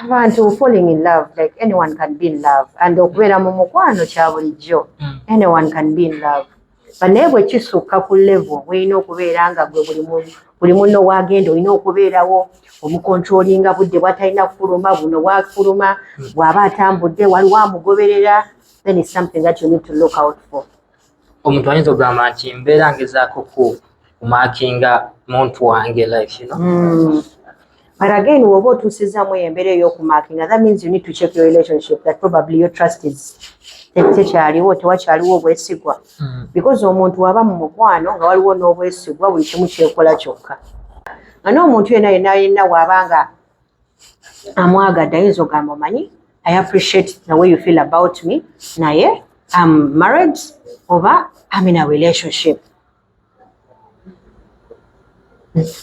abantu falling in love, like anyone can be in love, and okubeera mu mukwano kya bulijjo, anyone can be in love. But naye bwe kisukka ku level weerina okubeera nga gwe buli munno waagenda olina okubeerawo omukontrolinga budde bw'atalina kufuluma, buno bwafuluma, bw'aba atambudde waliwo amugoberera, then it's something that you need to look out for. Omuntu ayinza okugamba nti mbeera ngezaako kumaakinga muntu wange life, you know? But again, woba otuusizzamu embeera ey'okumaakinga, that means you need to check your relationship, that probably your trust is tekyaliwo, tewakyaliwo obwesigwa. Because omuntu waba mu mukwano nga waliwo n'obwesigwa, buli kimu kyekola kyokka. Nga n'omuntu yenna wabanga amwagadde ayinza ogamba omanyi, I appreciate the way you feel about me, naye I'm married oba I'm in a relationship.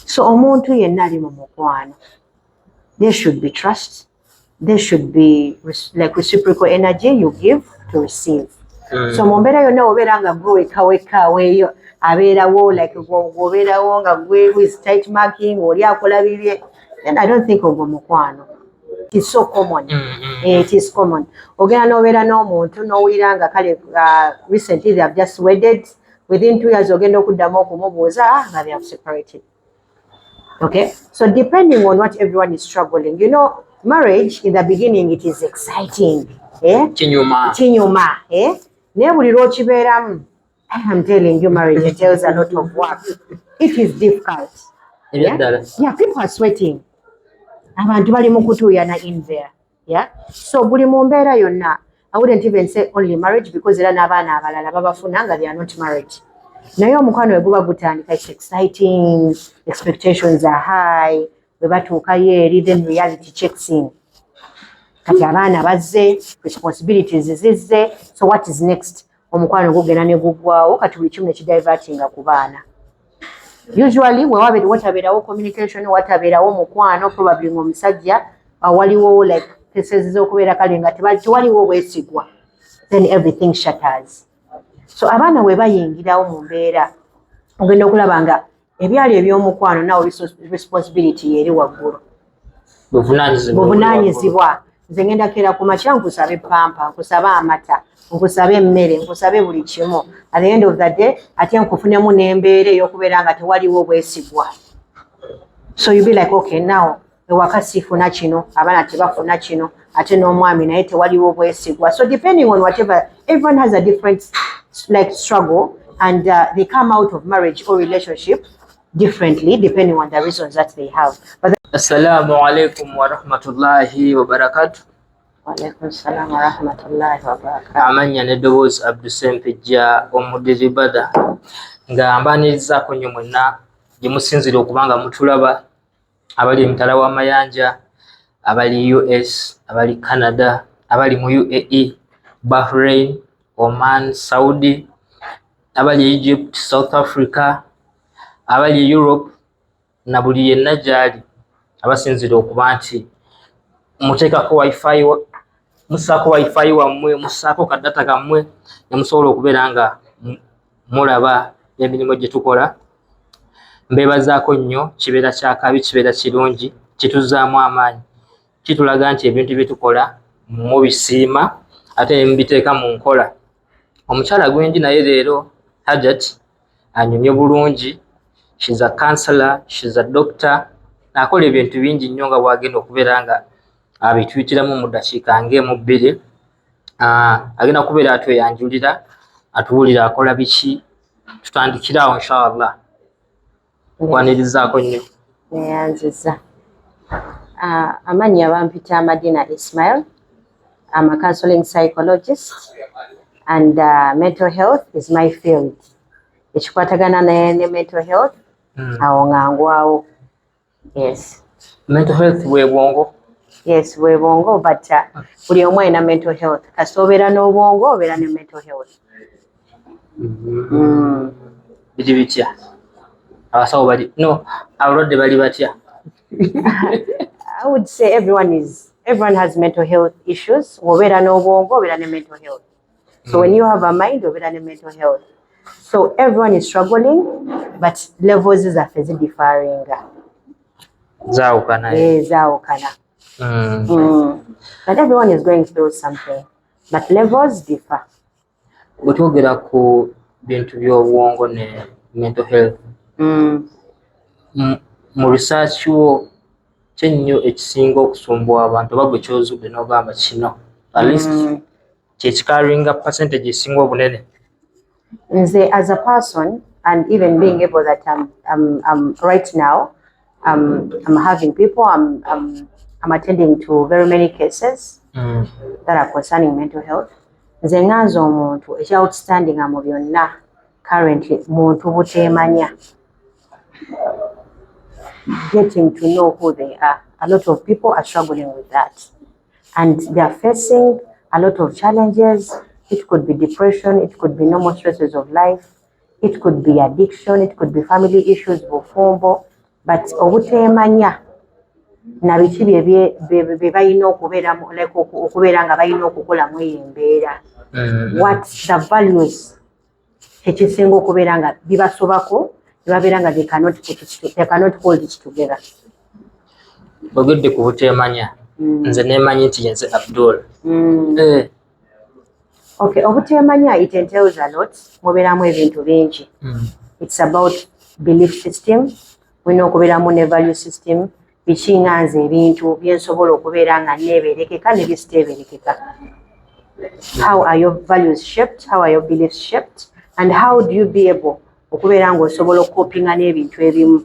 So omuntu yenna ali mu mukwano, there should be trust, there should be like reciprocal energy you give to receive. So mu mbeera yonna obeera nga gwe weka weeyo abeerawo like obeerawo nga gwe with tight marking oli akola bibye, then I don't think ogwo mukwano. It is so common. It is common. Ogenda n'obeera n'omuntu n'owulira nga kale recently they have just wedded, within 2 years ogenda okuddamu okumubuuza nga they have separated. Okay, so depending on what everyone is struggling, you know, marriage in the beginning it is exciting. Kinyuma. Naye buli lw'okibeeramu, I'm telling you, marriage entails a lot of work. It is difficult. Yeah, people are sweating. Abantu bali mu kutuuyana in there. Yeah, so buli mu mbeera yonna, I wouldn't even say only marriage because era n'abaana abalala babafuna nga they are not married. Naye omukwano we guba gutandika, it's exciting, expectations are high, bwe batuukayo eri then reality checks in. Kati abaana bazze, responsibilities zizze, so what is next? Omukwano gugenda ne guggwawo, kati buli kimu ne kidivertinga ku baana. Usually we watabeerawo communication, watabeerawo mukwano, probably ng'omusajja waliwo like cases z'okubeera kale nga tewaliwo obwesigwa, then everything shatters. So abaana we bayingirawo mu mbeera ogenda okulaba nga ebyali eby'omukwano nawo responsibility eri waggulu, buvunaanyizibwa. Nze ngenda keera ku makya nkusabe pampa, nkusabe amata, nkusabe emmere, nkusabe buli kimu. At the end of the day ate nkufunemu n'embeera ey'okubeera nga tewaliwo obwesigwa. So you be like, okay, now ewaka sifuna kino, abaana tebafuna kino, ate n'omwami naye tewaliwo obwesigwa. So depending on whatever, everyone has a different like struggle, and they come out of marriage or relationship differently depending on the reasons that they have. But Assalamu alaikum wa rahmatullahi wa barakatuh. Wa alaikum salam wa rahmatullahi wa barakatuh. Amanya n'eddoboozi Abdusempejja Omudiribada nga mbanirizaako nnyo mwenna gye musinzira okubanga mutulaba, abali emitala w'amayanja, abali US, abali Canada, abali mu UAE, Bahrain, Oman, Saudi, abali Egypt, South Africa, abali Europe, na buli yenna gyali abasinzira okuba nti muteekako wifi, musaako wifi wammwe, musaako kadata kammwe, ne musobola okubeera nga mulaba emirimu gye tukola. Mbeebazaako nnyo, kibeera kyakabi, kibeera kirungi, kituzaamu amaanyi, kitulaga nti ebintu bye tukola mubisiima ate ne mubiteeka mu nkola. Omukyala gwendi naye leero Hajat anyumye bulungi. She's a counselor, she's a doctor. Akola ebintu bingi nnyo nga bwagenda okubeera nga abituyitiramu mu ddakiika ng'emu bbiri. Agenda kubeera atweyanjulira, atubuulira akola biki. Tutandikira awo inshallah. Nkwanirizaako nnyo. Neyanziza. Amannya bampita Madina Ismail. I'm a counseling psychologist, and mental health is my field. Ekikwatagana ne mental health, awo ngangwawo. Yes. Mental health we bwongo? Yes, we bwongo, but buli omu alina mental health. Kasita obeera n'obwongo obeera ne mental health. Biri bitya? Abasawo bali no, abalwadde bali batya? I would say everyone has mental health issues. Obeera n'obwongo obeera ne mental health. So when you have a mind, obeera ne mental health. So everyone is struggling, but levels zaffe zidiffaringa. Zaawukana. Zaawukana. But everyone is going through something, but levels differ. Bwe twogera ku bintu by'obwongo ne mental health, mu research wo kyenyo ekisinga okusumbuwa abantu oba gwe kyozudde n'ogamba kino at least kyekikaringa percentage esinga obunene? Nze as a person, and even being able that I'm right now, I'm having people, I'm attending to very many cases that are concerning mental health. Nze nganza omuntu ekya outstanding mu byonna currently muntu buteemanya. Getting to know who they are. A lot of people are struggling with that. And they are facing a lot of challenges. It could be depression, it could be normal stresses of life, it could be addiction, it could be family issues, bufumbo. But obuteemanya na biki bye balina okubeera nga balina okukolamu eyo embeera. What the values ekisinga okubeera nga bibasobako babeera nga they cannot hold it together. Bwogedde ku buteemanya, nze neemanyi nti yenze Abdul. Okay, obuteemanya it entails a lot. Mubeeramu ebintu bingi. It's about belief system. Mulina okubeeramu ne value system. Biki nga nze ebintu byensobola okubeera nga neebeerekeka ne bisiteebeerekeka. How are your values shaped? How are your beliefs shaped? And how do you be able okubeera ng'osobola okukopinga n'ebintu ebimu?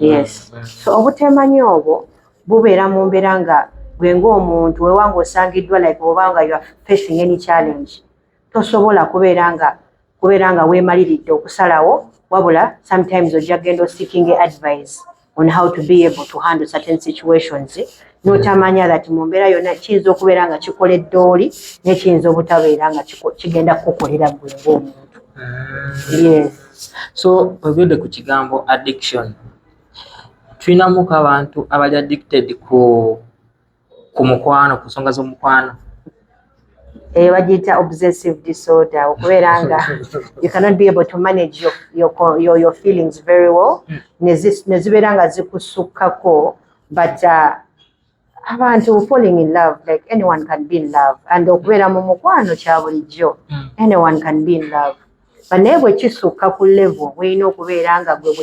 Yes. So obuteemanyi obwo bubeera mu mbeera nga gwe ng'omuntu wewanga osangiddwa like obanga you are facing any challenge, tosobola kubeera nga weemaliridde okusalawo, wabula sometimes ojja genda seeking advice on how to be able to handle certain situations. Notamanya that mu mbeera yonna kiyinza okubeera nga kikoledde oli n'ekiyinza obutabeera nga kigenda kukolera gwe ng'omuntu. Yes. So ogedde ku kigambo addiction. Tulinamuko abantu abali addicted ku mukwano, ku nsonga z'omukwano. Bagiyita obsessive disorder, okubeera nga you cannot be able to manage your feelings very well. Ne zibeera nga zikusukkako, but abantu falling in love, like anyone can be in love, and okubeera mu mukwano kya bulijjo, anyone can be in love. But naye bwe kisukka ku level weerina okubeera nga gwe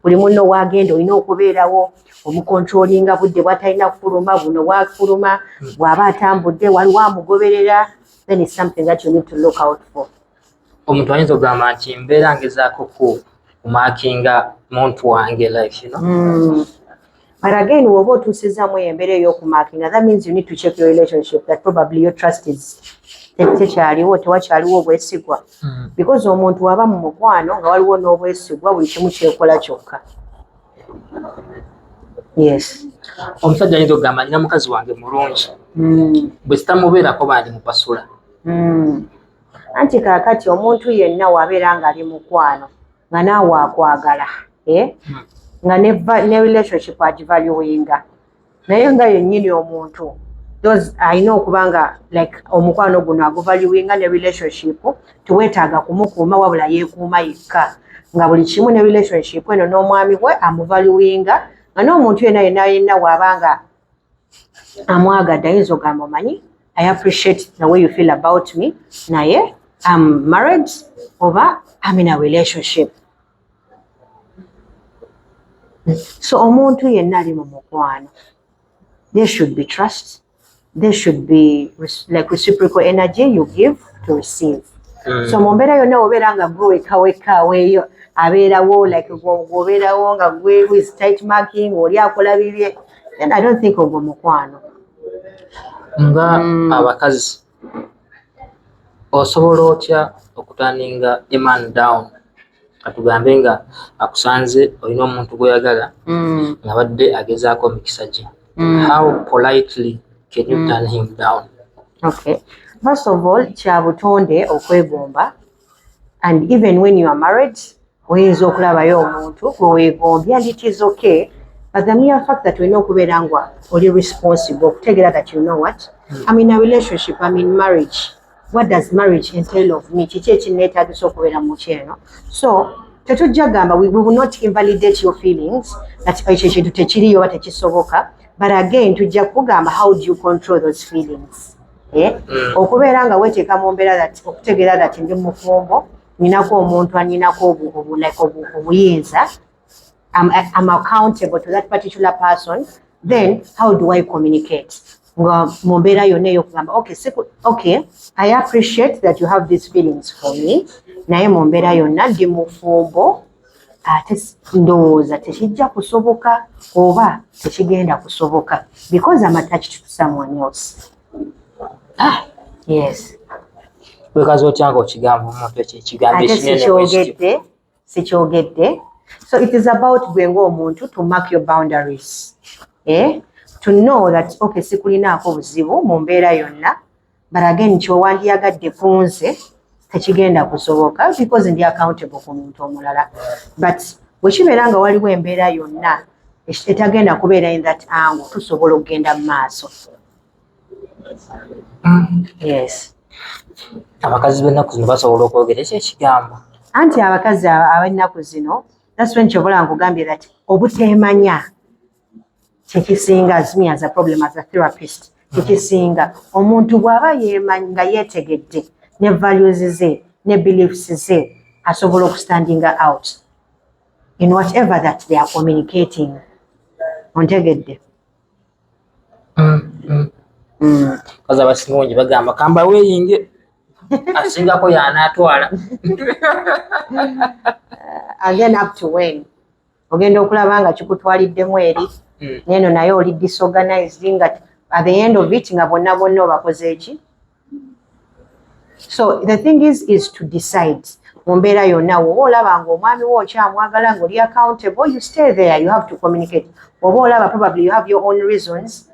buli munno waagenda olina okubeerawo omukontrolinga budde bw'atalina kufuluma, buno bwafuluma, bw'aba atambudde waliwo amugoberera, then it's something that you need to look out for. Omuntu ayinza okugamba nti mbeera ngezaako kumakinga muntu wange life, you know? But again, woba otuusizaamu embeera ey'okumakinga, that means you need to check your relationship, that probably your trust is tewakyaliwo obwesigwa. Because omuntu waba mu mukwano nga waliwo n'obwesigwa, buli kimu kyekola kyokka. Yes. Omusajja ayinza okugamba nina mukazi wange mulungi, bwe sitamubeerako bandi mupasula. Anti kaakati omuntu yenna wabeera nga ali mukwano nga naawe akwagala, nga ne relationship agivaluinga, naye nga yennyini omuntu alina okuba nga like omukwano guno aguvaluinga ne relationship teweetaaga kumukuuma wabula yeekuuma yekka, nga buli kimu ne relationship eno n'omwami we amuvaluinga, nga n'omuntu yenna waabanga amwagadde ayinza ogamba omanyi, I appreciate the way you feel about me, naye I'm married oba I'm in a relationship. So omuntu yenna ali mu mukwano, there should be trust, there should be like reciprocal energy you give to receive. So mu mbeera yonna obeera nga gwe wekka weeyo abeerawo like obeerawo nga gwe with tight marking oli akola bibye, then I don't think ogwo mukwano. Nga abakazi osobola otya okutandinga a man down? Atugambe nga akusanze olina omuntu gweyagala nga badde agezaako mikisa gye. How politely can you turn him down? Okay. First of all, kya butonde okwegomba, and even when you are married, oyinza okulabayo omuntu gwe weegombye, and it is okay. But the mere fact that we know okubeera nga oli responsible, okutegeera that you know what, I'm in a relationship, I'm in marriage. What does marriage entail of me? Kiki ekinneetaagisa okubeera mu kyeno? So tetujja gamba we will not invalidate your feelings that ekyo kintu tekiriyo oba tekisoboka, but again tujja kugamba how do you control those feelings. Okubeera nga weteeka mu mbeera okutegeera that ndi mufumbo, ninako omuntu aninako obuyinza, I'm accountable to that particular person, then how do I communicate? Mu mbeera yonna ey'okugamba okay, I appreciate that you have these feelings for me, naye mu mbeera yonna ndi mufumbo, ate ndowooza tekijja kusoboka oba tekigenda kusoboka because I'm attached to someone else. Yes. Wekazi otyanga okigamba omuntu ekyo ekigambo ekinene sikyogedde. So it is about gwe ng'omuntu to mark your boundaries. To know that okay, sikulinaako buzibu mu mbeera yonna, but again kyowandiyagadde ku nze tekigenda kusoboka because ndi accountable ku muntu omulala. But bwe kibeera nga waliwo embeera yonna etagenda kubeera in that angle, tusobola okugenda mu maaso. Yes. Abakazi b'ennaku zino basobola okwogera ekyo ekigambo. Anti abakazi ab'ennaku zino, that's when kyobola nkugambye that obuteemanya kyekisinga, as me as a problem as a therapist, kyekisinga omuntu bw'aba yeemanyi nga yeetegedde ne values ze ne beliefs ze, asobola okustandinga out in whatever that they are communicating. Ontegedde? Kaza abasinga bungi bagamba kamba weeyinge asingako y'anaatwala. Again, up to when ogenda okulaba nga kikutwaliddemu eri neno naye oli disorganized nga at the end of it nga bonna obakoze eki. So the thing is to decide mu mbeera yonna woba olaba nga omwami wo okyamwagala nga oli accountable, you stay there, you have to communicate. Oba olaba probably you have your own reasons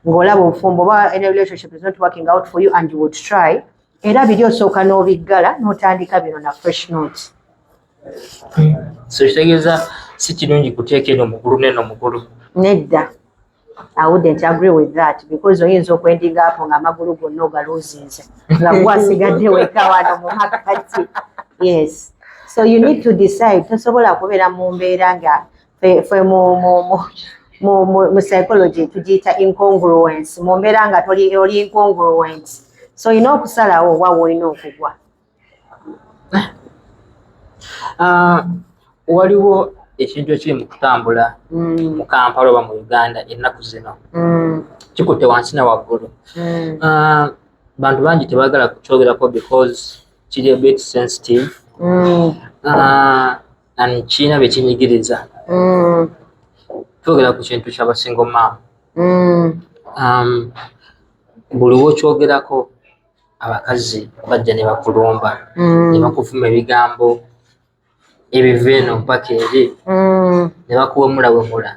ng'olaba obufumbo oba any relationship is not working out for you and you would try, era biri osooka n'obiggala n'otandika bino na fresh notes. So kitegeeza si kirungi kuteeka eno mugulu neno mugulu. Nedda. I wouldn't agree with that because oyinza okwendinga apo ng'amagulu gonna ogaluuzinze nga gwasigadde weka wano mu makati. Yes. So you need to decide. Tosobola kubeera mu mbeera nga fwe mu psychology tugiyita incongruence. Mu mbeera nga oli incongruent. So olina okusalawo wa olina okugwa. Waliwo ekintu ekiri mu kutambula mu Kampala oba mu Uganda ennaku zino kikutte wansi na waggulu. Bantu bangi tebaagala kukyogerako because kiri a bit sensitive and kirina bye kinyigiriza. Twogera ku kintu ky'abasingo maama. Buli w'okyogerako abakazi bajja ne bakulumba ne bakuvuma ebigambo ebiva eno mpaka eri ne bakuwemulawemula.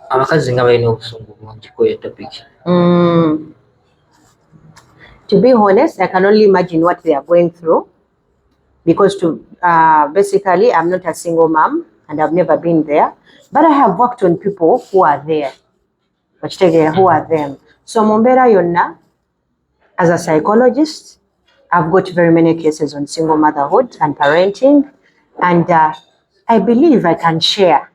Abakazi nga balina obusungu bungi kweyo topiki. To be honest, I can only imagine what they are going through because basically I'm not a single mom and I've never been there, but I have worked on people who are there. Who are them. So mu mbeera yonna, as a psychologist, I've got very many cases on single motherhood and parenting, and I believe I can share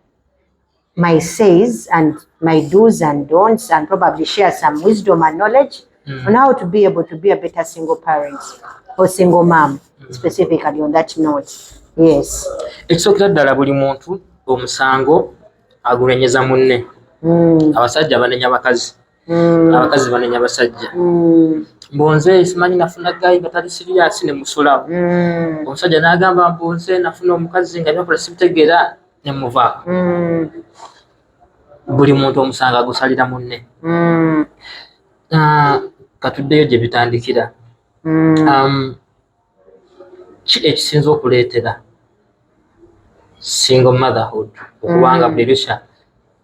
my says and my do's and don'ts and probably share some wisdom and knowledge on how to be able to be a better single parent or single mom, specifically on that note. Yes. Ekisookera ddala buli muntu omusango agunenyeza munne. Abasajja banenya bakazi. Abakazi banenya basajja. Mbonze simanyi nafuna gayi nga tali serious ne musulawo. Omusajja n'agamba mbonze nafuna omukazi nga byakola sibitegeera ne muva. Buli muntu omusanga agusalira munne. Katuddeyo gye bitandikira. Ki ekisinza okuleetera single motherhood okubanga buli lusha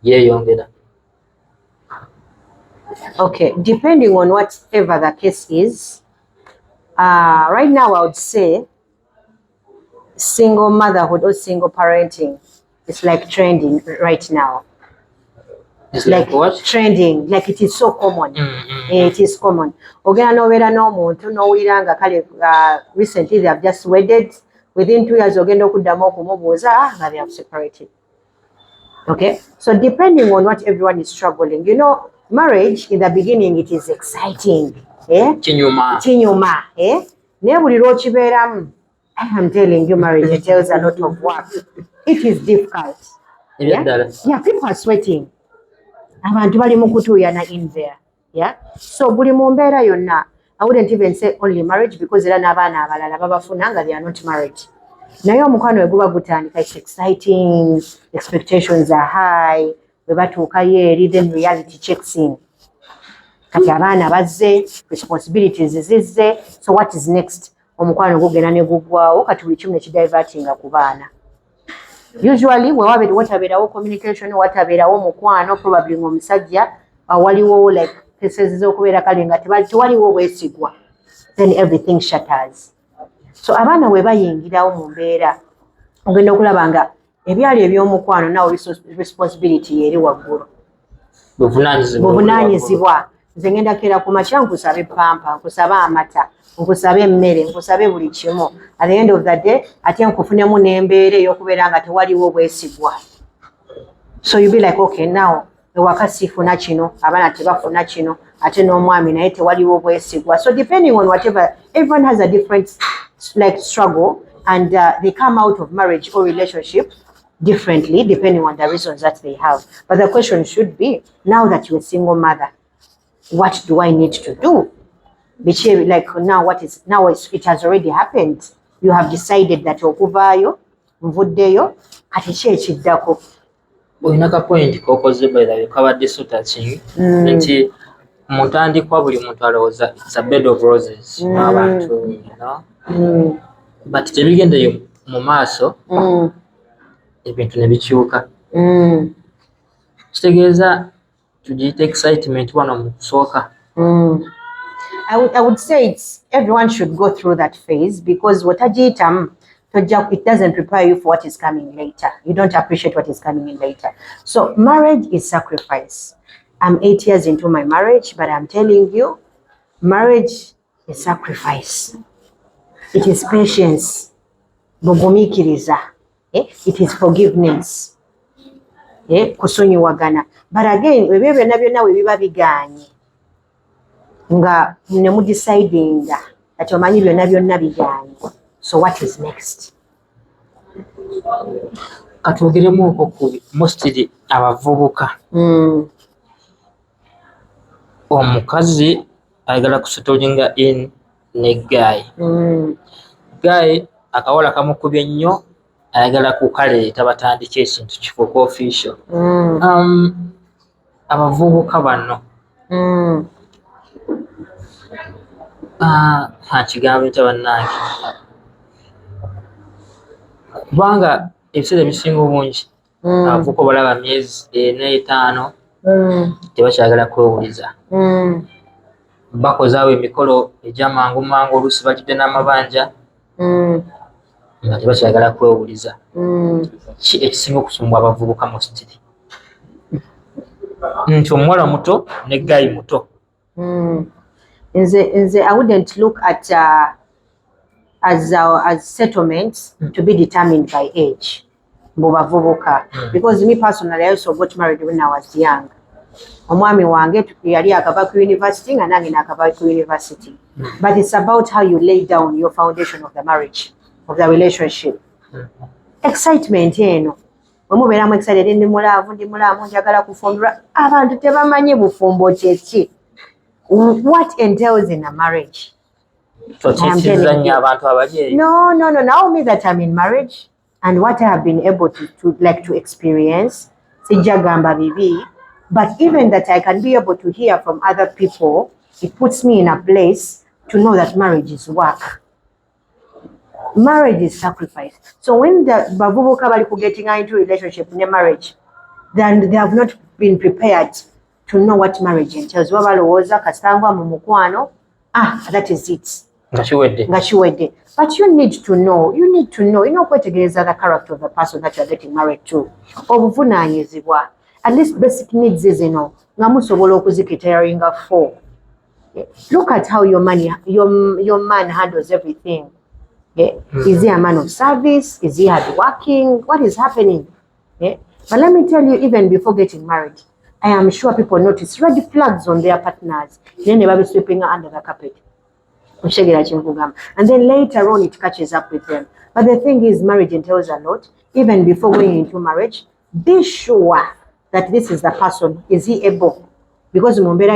yeeyongera? Okay, depending on whatever the case is, right now I would say single motherhood or single parenting is like trending right now. It's like what? Trending, like it is so common. It is common. Ogenda n'obeera n'omuntu n'owulira nga kale recently they have just wedded within 2 years ogenda okuddamu okumubuuza nga they have separated. Okay, so depending on what everyone is struggling, you know, marriage in the beginning it is exciting, kinyuma, naye buli lw'okibeeramu, I'm telling you, marriage entails a lot of work. It is difficult. Yeah, people are sweating. Abantu bali mu kutuuyana in there. Yeah, so buli mu mbeera yonna, I wouldn't even say only marriage because era n'abaana abalala babafuna nga they are not married. Naye omukwano we guba gutandika, it's exciting, expectations are high, we batuukayo eri, then reality checks in. Kati abaana bazze, responsibilities zizze, so what is next? Omukwano gugenda ne gugwawo, kati buli kimu ne kidivertinga ku baana. Usually we watabeerawo communication, watabeerawo mukwano, probably ng'omusajja waliwo like cases z'okubeera kale nga tewaliwo bwesigwa, then everything shatters. So abaana we bayingirawo mu mbeera ogenda okulaba nga ebyali eby'omukwano nawo responsibility eri waggulu, buvunaanyizibwa. Nze ngenda keera ku makya nkusabe pampa, nkusabe amata, nkusabe emmere, nkusabe buli kimu. At the end of the day ate nkufunemu n'embeera ey'okubeera nga tewaliwo bwesigwa. So you be like, okay, now ewaka sifuna kino, abaana tebafuna kino, ate n'omwami naye tewaliwo bwesigwa. So depending on whatever, everyone has a different like struggle, and they come out of marriage or relationship differently depending on the reasons that they have. But the question should be, now that you're a single mother, what do I need to do? Like now, it has already happened. You have decided that okuvaayo, nvuddeyo, kati ki ekiddako? Olina ka point k'okoze by the way kabadde so touching nti mutandikwa buli muntu alowooza it's a bed of roses n'abantu, you know, but tebigendeyo mu maaso ebintu ne bikyuka. Kitegeeza tugiyita excitement wano mu kusooka. I would say everyone should go through that phase, because what it doesn't prepare you for what is coming later. You don't appreciate what is coming in later. So marriage is sacrifice. I'm 8 years into my marriage, but I'm telling you, marriage is sacrifice. It is patience. It is forgiveness. Kusonyiwagana. But again, ebyo byonna byonna we biba biganye nga ne mu deciding that omanyi byonna byonna biganye. So what is next? Katwogeremu okwo ku mostly abavubuka. Omukazi ayagala kusettlinga in ne guy. Guy akawala kamukubye nnyo, ayagala kukaleeta batandika ekintu kifuuka official. Abavubuka bano kigambo nti bannange, kubanga ebiseera ebisinga obungi abavubuka obalaba myezi 4 5 tebakyagala kwewuliza. Bakozaawo emikolo egy'amangu mangu, oluusi bajjudde n'amabanja nga tebakyagala kwewuliza. Ki ekisinga okusumbwa abavubuka mostly? Nti omuwala muto ne guy muto. I wouldn't look at as settlements to be determined by age. Because me personally, I also got married when I was young. Omwami wange yali akava ku university nga nange nakava ku university. But it's about how you lay down your foundation of the marriage, of the relationship. Excitement eno. Wemubeeramu excited, ndi mulaavu, njagala kufumbirwa. Abantu tebamanyi bufumbo kyeki. What entails in a marriage? So no. Now me that I'm in marriage and what I have been able to experience, sijagamba bibi, but even that I can be able to hear from other people, it puts me in a place to know that marriage is work. Marriage is sacrifice. So when the bavubuka bali getting into relationship in a marriage, then they have not been prepared to know what marriage entails. Wabalowooza kasangwa mu mukwano, that is it. Ngakiwedde. But you need to know, okwetegereza the character of the person that you are getting married to. Obuvunaanyizibwa. At least basic needs zino nga musobola okuzikitaringa for. Look at how your man handles everything. Is he a man of service? Is he hardworking? What is happening? Yeah? But let me tell you, even before getting married, I am sure people notice red flags on their partners. Then they will be sweeping under the carpet. And then later on it catches up with them. But the thing is, marriage entails a lot. Even before going into marriage, be sure that this is the person. Is he able? Because Mumbera,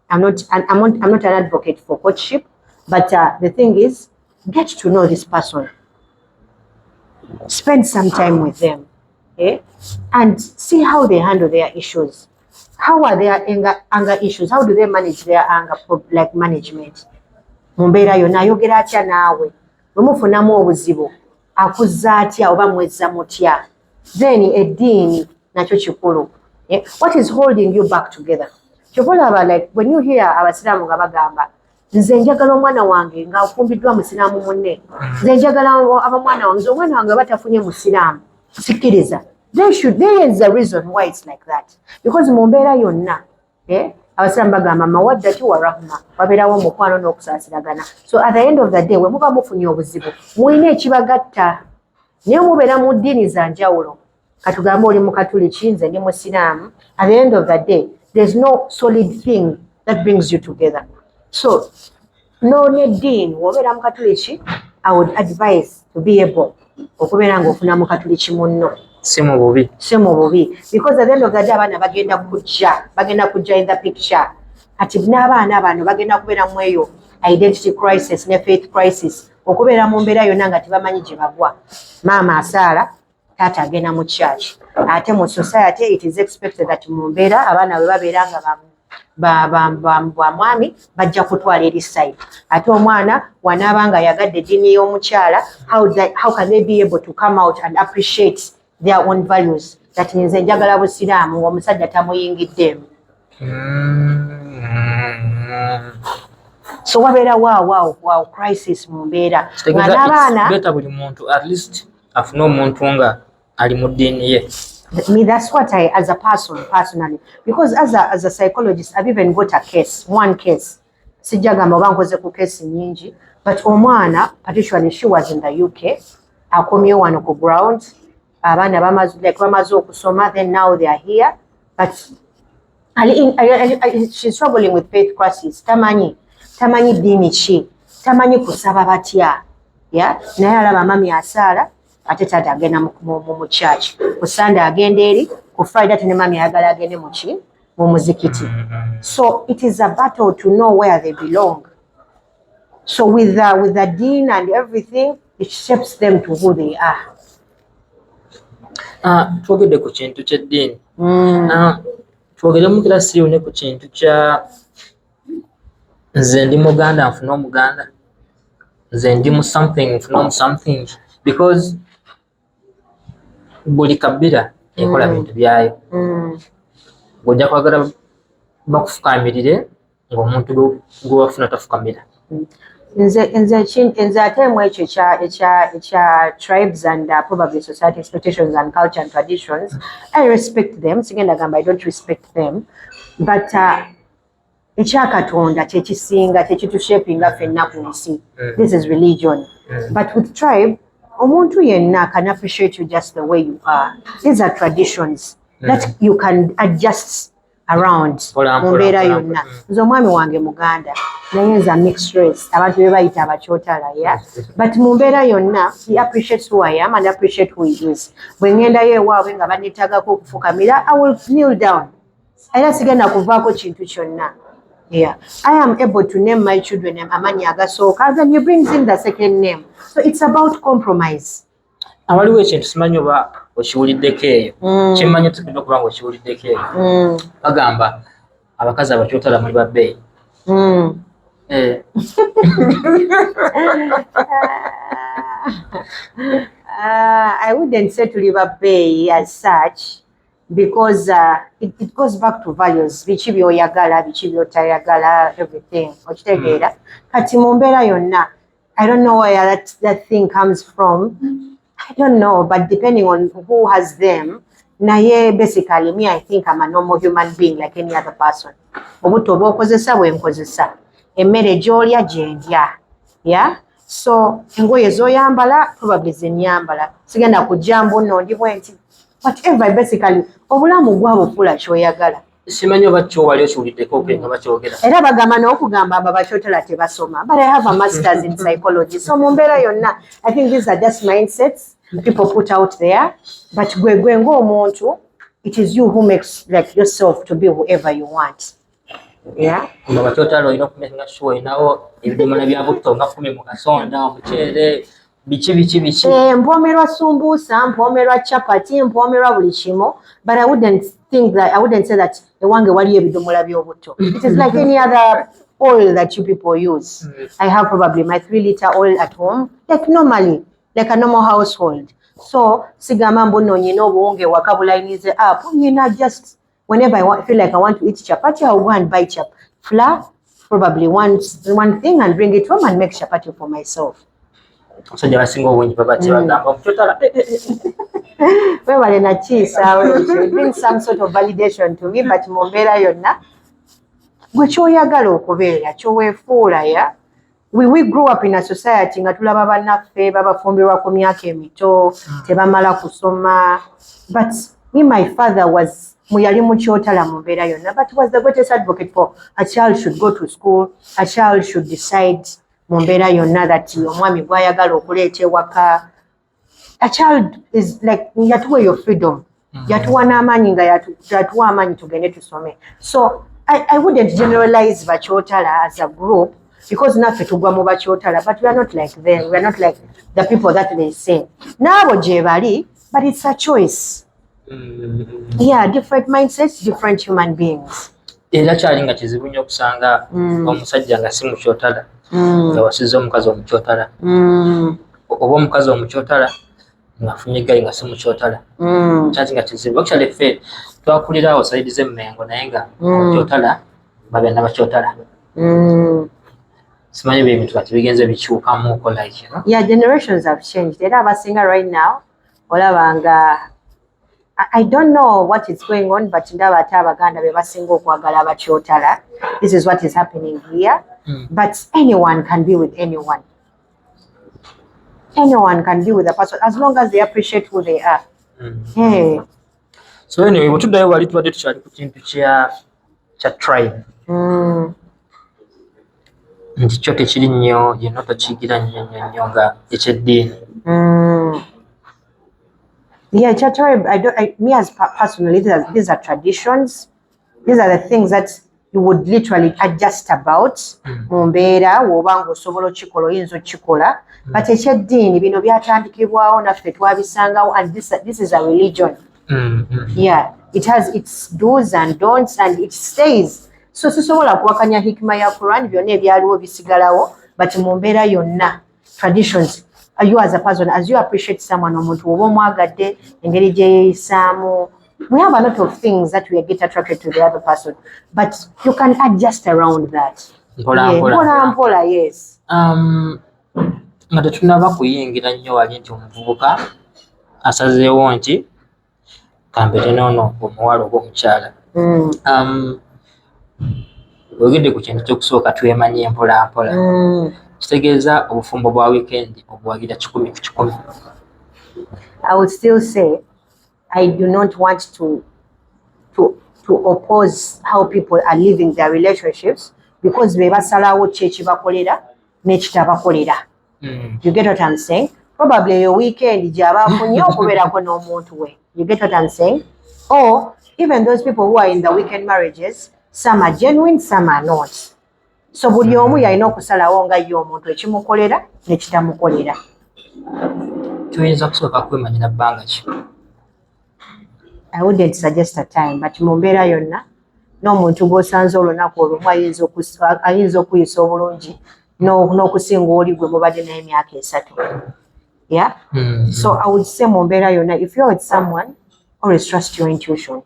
I'm not an advocate for courtship, but the thing is, get to know this person. Spend some time with them, and see how they handle their issues. How are their anger issues? How do they manage their anger, like management? Mumbera yonna ayogera atya naawe? Bwemufunamu obuzibu akuzza atya oba mwezza mutya? Then eddiini nakyo kikulu. What is holding you back together? Kyolaba, like when you hear abasiraamu nga bagamba nze njagala omwana wange ng'afumbiddwa musiraamu munne, nze njagala abamwana wange, nze omwana wange batafunye musiraamu, sikkiriza. There is a reason why it's like that. Because mu mbeera yonna, abasiraamu bagamba mawaddati wa rahma, wabeerawo omukwano n'okusaasiragana. So at the end of the day, we muba mufunye obuzibu, mulina ekibagatta. Naye mubeera mu ddiini za njawulo. Katugambe oli mukatuliki, nze ndi musiraamu. At the end of the day, there's no solid thing that brings you together. So, no neddiini, wobeera mukatuliki, I would advise to be able okubeera ng'ofuna mukatuliki munno. Si mu bubi. Because at the end of the day, abaana bagenda kujja in the picture. Kati n'abaana bano bagenda kubeera mu eyo identity crisis ne faith crisis. Okubeera mu mbeera yonna nga tebamanyi gye bagwa. Maama asaala, taata agenda mu church. Ate mu society it is expected that mu mbeera abaana bwe babeera nga bamwami bajja kutwala eri side. Ate omwana wanaaba nga yagadde eddiini y'omukyala, how can they be able to come out and appreciate their own values? That nze njagala busiraamu omusajja tamuyingiddeemu. So wabeera wow crisis mu mbeera. Beta buli muntu at least afuna omuntu nga ali mu ddiini ye. Me, that's what I, as a person, personally, because as a psychologist, I've even got a case, one case. Sijagamba bankoze ku case nyingi, but omwana, particularly she was in the UK, akomye wano ku ground, abaana bamaze okusoma, then now they are here, but she's struggling with faith crisis. Tamanyi ddiini ki, tamanyi kusaba batya, naye alaba mami asaala, ate taata agenda mu church. Ku Sunday agenda eri, ku Friday ate ne mami ayagala agende mu muzikiti. So it is a battle to know where they belong. So with the deen and everything, it shapes them to who they are. Twogedde ku kintu ky'eddiini. Twogeremu kirasiyo ne ku kintu kya nze ndi Muganda nfuna Omuganda, nze ndi mu something nfuna mu something, because buli kabira ekola bintu byayo. Ng'ojja kwagala bakufukamirire ng'omuntu gwe wafuna tafukamira. Nze ate mu ekyo ekya tribes and probably society expectations and culture and traditions, I respect them. Sigenda gamba I don't respect them, but ekyakatonda kyekisinga kyekitushapinga ffenna ku nsi. This is religion. But with tribe, omuntu yenna can appreciate you just the way you are. These are traditions that you can adjust around mu mbeera yonna. Nze omwami wange Muganda, naye nze mixed race, abantu be bayita abakyotala, but mu mbeera yonna he appreciates who I am and appreciate who he is. Bwe ngendayo ewaabwe nga banneetaagako okufukamira, I will kneel down. Era sigenda kuvaako kintu kyonna. I am able to name my children amannya agasooka, then you bring in the second name. So it's about compromise. Awaliwo ekintu simanyi oba okiwuliddeko eyo. Kyemmanyi tukidde okuba nga okiwuliddeko eyo. Bagamba abakazi abakyotala muli babbeeyi. I wouldn't say tuli babbeeyi as such, because it goes back to values. Biki by'oyagala, biki by'otayagala, everything. Okitegeera. Kati mu mbeera yonna, I don't know where that thing comes from. I don't know, but depending on who has them, naye basically me, I think I'm a normal human being like any other person. Obutto bw'okozesa bwe nkozesa. Emmere gy'olya gye ndya. So engoye zoyambala probably zenyambala sigenda kujambo no ndibwe nti whatever basically obulamu gwabo fula kyoyagala. Simanyi oba kyo wali okiwuliddeko nga bakyogera. Era bagamba n'okugamba abo bakyotera tebasoma. But I have a master's in psychology. So mu mbeera yonna, I think these are just mindsets people put out there. But gwe ng'omuntu, it is you who makes like yourself to be whoever you want. Yeah. Nga bakyotera olina okumenya sure olinawo ebidomola bya butto nga 10 mu kasonda omuceere biki. Mpomerwa sumbusa, mpomerwa chapati, mpomerwa buli kimo. But I wouldn't say that ewange wali ebidomola by'obutto. It is like any other oil that you people use. I have probably my 3-liter oil at home, like normally, like a normal household. So sigamba mbuno nyina obuwunge wakabulayinize up. Just whenever I feel like I want to eat chapati, I'll go and buy flour, probably one thing, and bring it home and make chapati for myself. So you are single when you Webale na chiisa it brings some sort of validation to me, but mu mbeera yonna gwe kyoyagala okubeera kyoweefuula ya. We grew up in a society nga tulaba bannaffe babafumbirwa ku myaka emito tebamala kusoma, but me, my father was muyali mu kyotala mu mbeera yonna, but was the greatest advocate for a child should go to school, a child should decide mu mbeera yonna that omwami gwayagala okuleeta ewaka. A child is like yatuwa your freedom, yatuwa n'amaanyi nga yatuwa amaanyi tugende tusome. So I wouldn't generalize bakyotala as a group, because naffe tugwa mu bakyotala, but we are not like them. We are not like the people that they say. Naabo gye bali, but it's a choice. Yeah, different mindsets, different human beings. Era kyali nga kizibu nnyo okusanga omusajja nga si mukyotala nga wasiza omukazi omukyotala oba omukazi omukyotala ngafunye gali nga si mukyotala kyali nga kizibu. Actually ffe twakulira awo sayidi z'emmengo naye nga omukyotala bagenda bakyotala. Simanyi byebintu kati bigenze bikyukamuuko like, you know? Yeah, generations have changed. Era abasinga right now olaba nga I don't know what is going on, but ndaba ate abaganda be basinga okwagala abakyotala. This is what is happening here. But anyone can be with anyone. Anyone can be with a person as long as they appreciate who they are. Hey. So anyway, bwetuddayo wali tubadde tukyali ku kintu kya tribe. Nti kyo tekiri nnyo yenna tokiyigira nnyo nga ekyeddiini. Yeah, tribe. Me as personally, these are traditions. These are the things that you would literally adjust about. Mumbeera wobanga osobola okikola oyinza okikola. But ekyeddiini bino byatandikibwawo naffe twabisangawo, and this is a religion. Yeah, it has its do's and don'ts, and it stays. So sisobola kuwakanya hikima ya Quran byonna ebyaliwo bisigalawo, but mu mbeera yonna traditions. You as a person, as you appreciate someone, omuntu oba omwagadde engeri gye yeeyisaamu, we have a lot of things that we get attracted to the other person, but you can adjust around that. Mpola, yes. Nga tetunaba kuyingira nnyo wali nti omuvubuka asazeewo nti kampete noono omuwala oba omukyala. Ogedde ku kintu ky'okusooka twemanye mpola. Kitegeeza obufumbo bwa weekend obuwagira 10 ku 10. I would still say I do not want to oppose how people are living their relationships, because be basalawo kyekibakolera n'ekitabakolera. You get what I'm saying? Probably your weekend gyaba afunye okubeerako n'omuntu we. You get what I'm saying? Or even those people who are in the weekend marriages, some are genuine, some are not. So buli omu yalina okusalawo nga ye omuntu ekimukolera n'ekitamukolera. Tuyinza kusooka kwemanyira bbanga ki? I wouldn't suggest a time, but mu mbeera yonna n'omuntu gw'osanze olunaku olumu ayinza okuyisa obulungi n'okusinga oli gwe mubadde naye emyaka 3. Yeah? So I would say mu mbeera yonna, if you're with someone, always trust your intuition.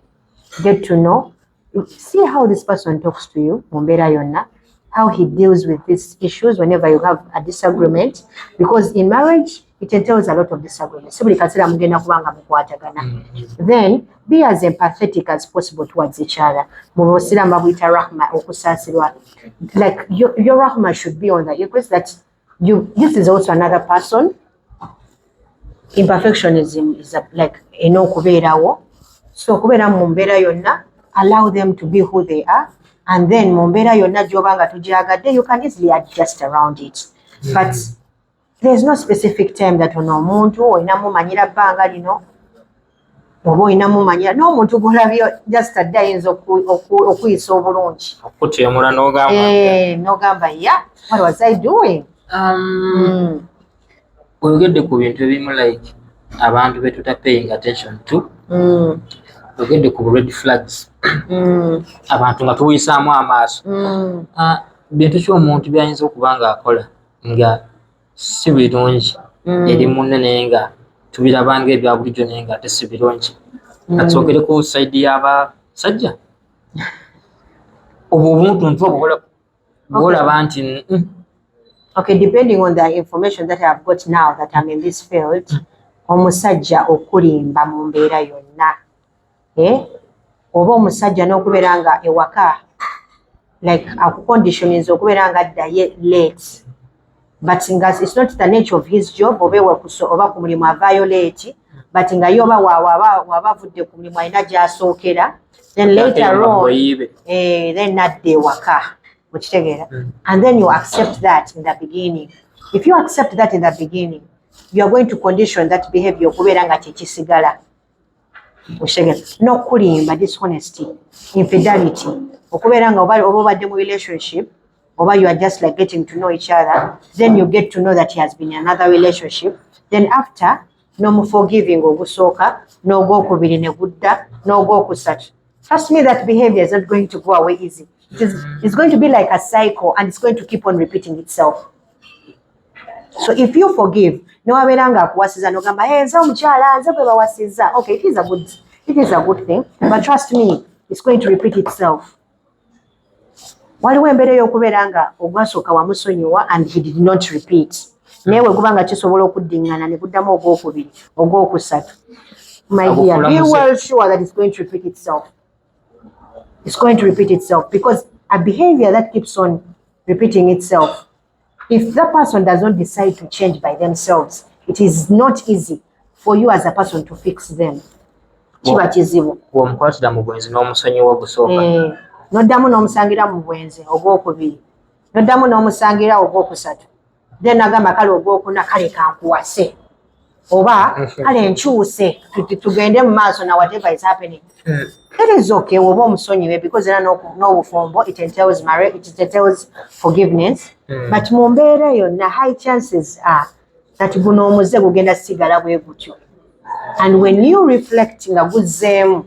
Get to know, see how this person talks to you mu mbeera yonna, how he deals with these issues whenever you have a disagreement, because in marriage it entails a lot of disagreements. Then be as empathetic as possible towards each other. Like your rahma should be on the equals that this is also another person. Imperfectionism is like okubeerawo. So okubeera mu mbeera yonna, allow them to be who they are, and then mu mbeera yonna gy'oba nga togyagadde, you can easily adjust around it. But there's no specific time that ono omuntu olina mumanyira bbanga lino oba olina mumanyira n'omuntu gw'olabye just adde ayinza okuyisa obulungi okutyemula n'ogamba what was I doing? Oyogedde ku bintu ebimu like abantu be tuta paying attention to. Oyogedde ku red flags. Abantu nga tuwisaamu amaaso. Bintu ki omuntu byayinza okuba nga akola nga si birungi eri munne naye nga tubirabanga ebya bulijjo naye nga ate si birungi. Katusokere ku side y'abasajja. Obwo obuntu bw'olaba nti Okay, depending on the information that I've got now that I'm in this field, omusajja okulimba mu mbeera yonna. Oba omusajja n'okubeera nga ewaka like akuconditioninze okubeera nga addayo late, but nga it's not the nature of his job oba ku mulimu avaayo late, but nga ye oba waba avudde ku mulimu alina gy'asookera, then later on then nadda ewaka. And then you accept that in the beginning. If you accept that in the beginning, you are going to condition that behavior okubeera nga kyekisigala. No kulimba, dishonesty, infidelity. Okubeera nga oba obadde mu relationship, oba you are just like getting to know each other, then you get to know that he has been in another relationship. Then after, no more forgiving ogusooka, n'ogwokubiri ne gudda, n'ogwokusatu. Trust me, that behavior is not going to go away easy. It's going to be like a cycle, and it's going to keep on repeating itself. So if you forgive, no aberanga akuwasiza nogamba nze omukyala nze bwe bawasiza. Okay, it is a good thing, but trust me, it's going to repeat itself. Waliwo embeera y'okubeera nga ogwasooka wamusonyiwa and he did not repeat. Naye bwe guba nga kisobola okuddiŋŋana ne guddamu ogwokubiri, ogwokusatu. My dear, be well sure that it's going to repeat itself. It's going to repeat itself because a behavior that keeps on repeating itself, if that person does not decide to change by themselves, it is not easy for you as a person to fix them. Kiba kizibu. Bw'omukwatira mu bwenzi n'omusonyiwa ogusooka. N'oddamu n'omusangira mu bwenzi ogwokubiri. N'oddamu n'omusangira ogwokusatu. Then agamba kale ogwokuna kale kankuwase. Oba kale nkyuse tugende mu maaso na whatever is happening. It is okay oba omusonyiwe because era n'obufumbo it entails marriage, it entails forgiveness. But mu mbeera yonna high chances are that guno omuze gugenda sigala bwe gutyo. And when you reflect nga guzzeemu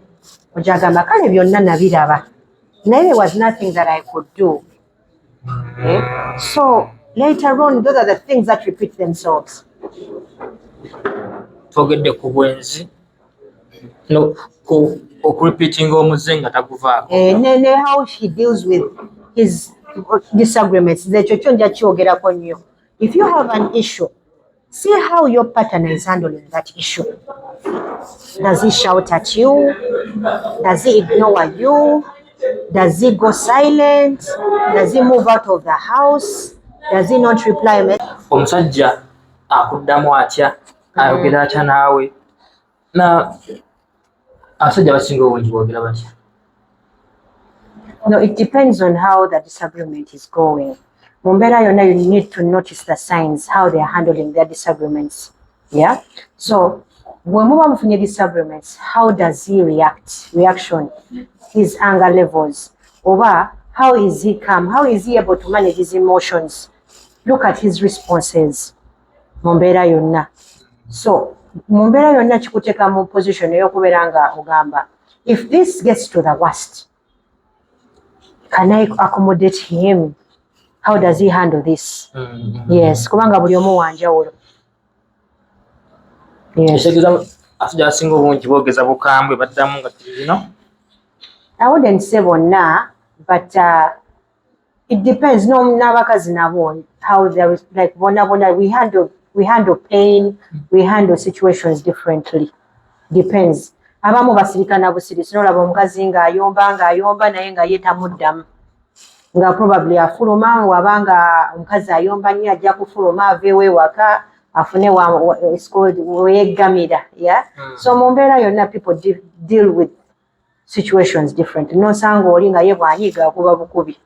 ojagamba kale byonna nabiraba naye there was nothing that I could do. So later on those are the things that repeat themselves. Twogedde ku bwenzi repeating omuze nga taguvaako. Ne how he deals with his disagreements. Ekyo kyo nja kyogerako nnyo. If you have an issue, see how your partner is handling that issue. Does he shout at you? Does he ignore you? Does he go silent? Does he move out of the house? Does he not reply? Omusajja akuddamu atya, ayogera atya naawe. Na abasajja abasinga obungi boogera batya? No, it depends on how the disagreement is going. Mu mbeera yonna you need to notice the signs, how they are handling their disagreements. Yeah? So, when muba mufunye disagreements, how does he react? Reaction, his anger levels. Oba, how is he calm? How is he able to manage his emotions? Look at his responses. Mu mbeera yonna. So, mu mbeera yonna kikuteeka mu position ey'okubeera nga ogamba, if this gets to the worst, can I accommodate him? How does he handle this? Yes, kubanga buli omu wanjawulo. Yes. Abasajja abasinga obungi boogeza bukambwe baddamu nga tibino? I wouldn't say bonna, but it depends. No, n'abakazi nabo, how there is like bonna we handle pain, we handle situations differently. Depends. Abamu basirika na busirisi n'olaba omukazi ng'ayomba naye nga ye tamuddamu. nga probably afuluma wabanga omukazi ayomba nnyo ajja kufuluma aveewo ewaka afune weyegamira. So mu mbeera yonna people deal with situations different. Nosanga oli nga ye bw'anyiiga akuba bukubi,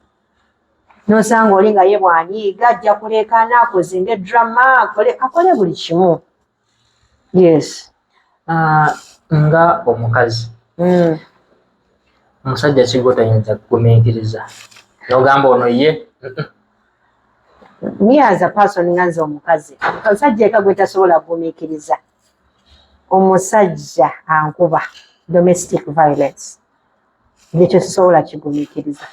nosanga oli nga ye bw'anyiiga ajja kuleekaana akuzinga drama akole buli kimu. Yes. Nga omukazi omusajja kigo tayinza kugumiikiriza n'ogamba ono ye me as a person nganze omukazi omusajja eka gwe tasobola kugumiikiriza omusajja ankuba domestic violence nekyo sisobola kigumiikiriza.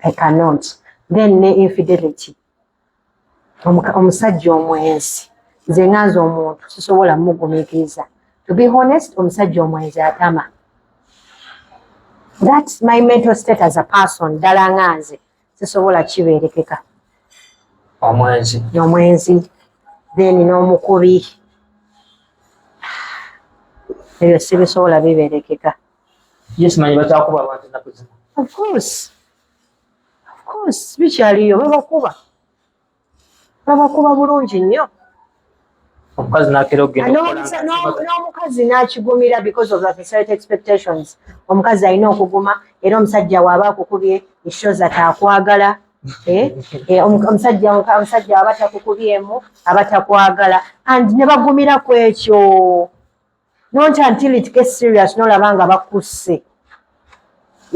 I cannot. Then ne infidelity omusajja omwenzi nze nganze omuntu sisobola mugumiikiriza. To be honest, omusajja omwenzi atama. That's my mental state as a person. Ddala nganze sisobola kibeerekeka. Omwenzi then n'omukubi ebyo sibisobola bibeerekeka. Yes, manyi bakyakuba abantu ennaku zino. Of course bikyaliyo babakuba bulungi nnyo. Omukazi n'akeera okugenda n'omukazi n'akigumira because of the society expectations. Omukazi alina okuguma era omusajja waaba akukubye ishoza taakwagala. Omusajja aba takukubyemu aba takwagala and ne bagumira ku ekyo. Not until it gets serious n'olaba nga bakusse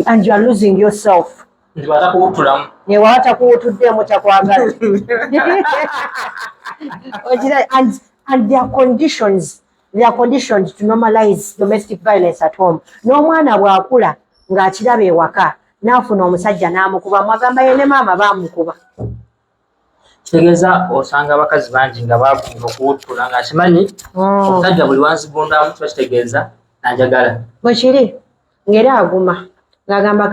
and you are losing yourself. Waba takuwutuddeemu takwagala. And there are conditions to normalize domestic violence at home. N'omwana bw'akula ng'akiraba ewaka n'afuna omusajja n'amukuba mwagamba ye ne maama baamukuba. Kitegeeza osanga abakazi bangi nga baagumira okuwuttula ng'akimanyi omusajja buli wanzigundamu kiba kitegeeza nanjagala. Bwe kiri ng'era aguma ng'agamba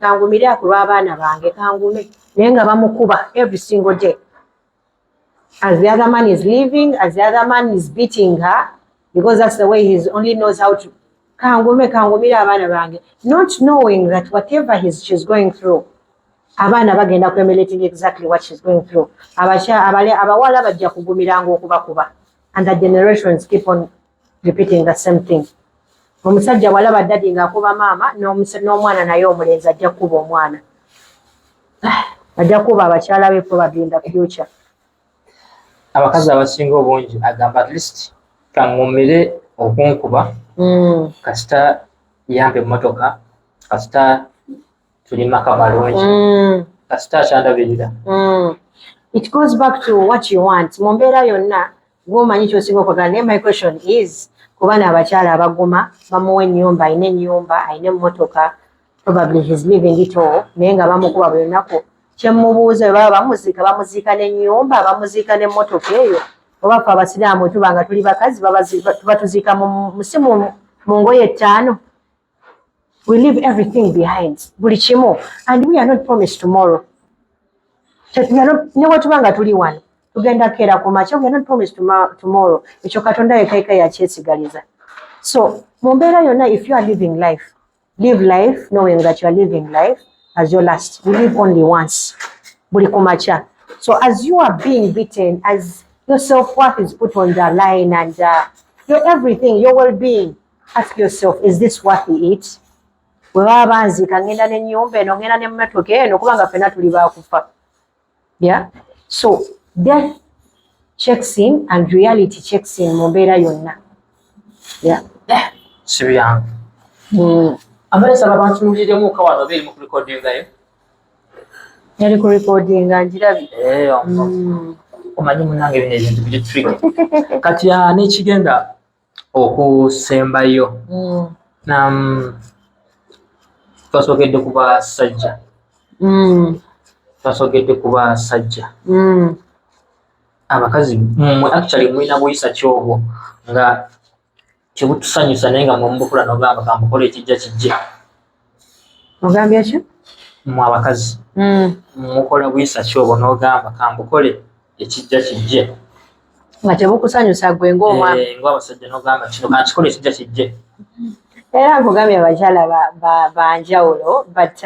kangumire akulw'abaana bange kangume naye nga bamukuba every single day. As the other man is leaving, as the other man is beating her, because that's the way he only knows how to kangumire abaana bange, not knowing that whatever she's going through, abaana bagenda kwemulating exactly what she's going through. Abawala bajja kugumiranga okubakuba, and the generations keep on repeating the same thing. Omusajja walaba dadi ng'akuba maama n'omwana naye omulenzi ajja kuba omwana, ajja kuba abakyala be probably in the future. Abakazi abasinga obungi agamba at least kaŋŋumire okunkuba kasita yampa emmotoka kasita tuli maka malungi kasita akyandabirira. It goes back to what you want. Mu mbeera yonna gw'omanyi ky'osinga okwagala. Naye my question is kuba n'abakyala abaguma bamuwa ennyumba, ayina ennyumba, ayina emmotoka, probably he's living it all, naye nga bamukuba buli lunaku. Kyemubuuza bwe baba bamuziika n'ennyumba, bamuziika n'emmotoka eyo, oba ffe abasiraamu tuba nga tuli bakazi tuba tuziika mu ngoye 5. We leave everything behind, buli kimu, and we are not promised tomorrow. Ne bwe tuba nga tuli wano tugenda keera ku makya, we are not promised tomorrow. Ekyo Katonda yekka yakyesigaliza. So mu mbeera yonna, if you are living life, live life knowing that you are living life as your last. We live only once. Buli kumacha. So as you are being beaten, as your self-worth is put on the line and your everything, your well-being, ask yourself, is this worth it? Bwe baba banzika ngenda n'ennyumba eno ngenda n'emmotoka eno kubanga ffenna tuli baakufa. Yeah? So death checks in and reality checks in mu mbeera yonna. Yeah. Sibyangu. Amalesa abantu muliremu ka wano beri mu recordingayo. Yali ku recordinga njirabi. Omanyi munange bino ebintu biri tricky. Kati n'ekigenda okusembayo. Twasogedde ku basajja. Abakazi mmwe actually mulina buyisa kyobwo nga kibutusanyusa naye nga mumubukula n'ogamba kambukola ekijja kijje. Ogambye ki? Mmwe abakazi mukola buyisa kyobwo n'ogamba kambukole ekijja kijje. Nga tebukusanyusa gwe ng'omwami. Ng'abasajja n'ogamba kino kankikole ekijja kijje. Era nkugambye abakyala banjawulo, but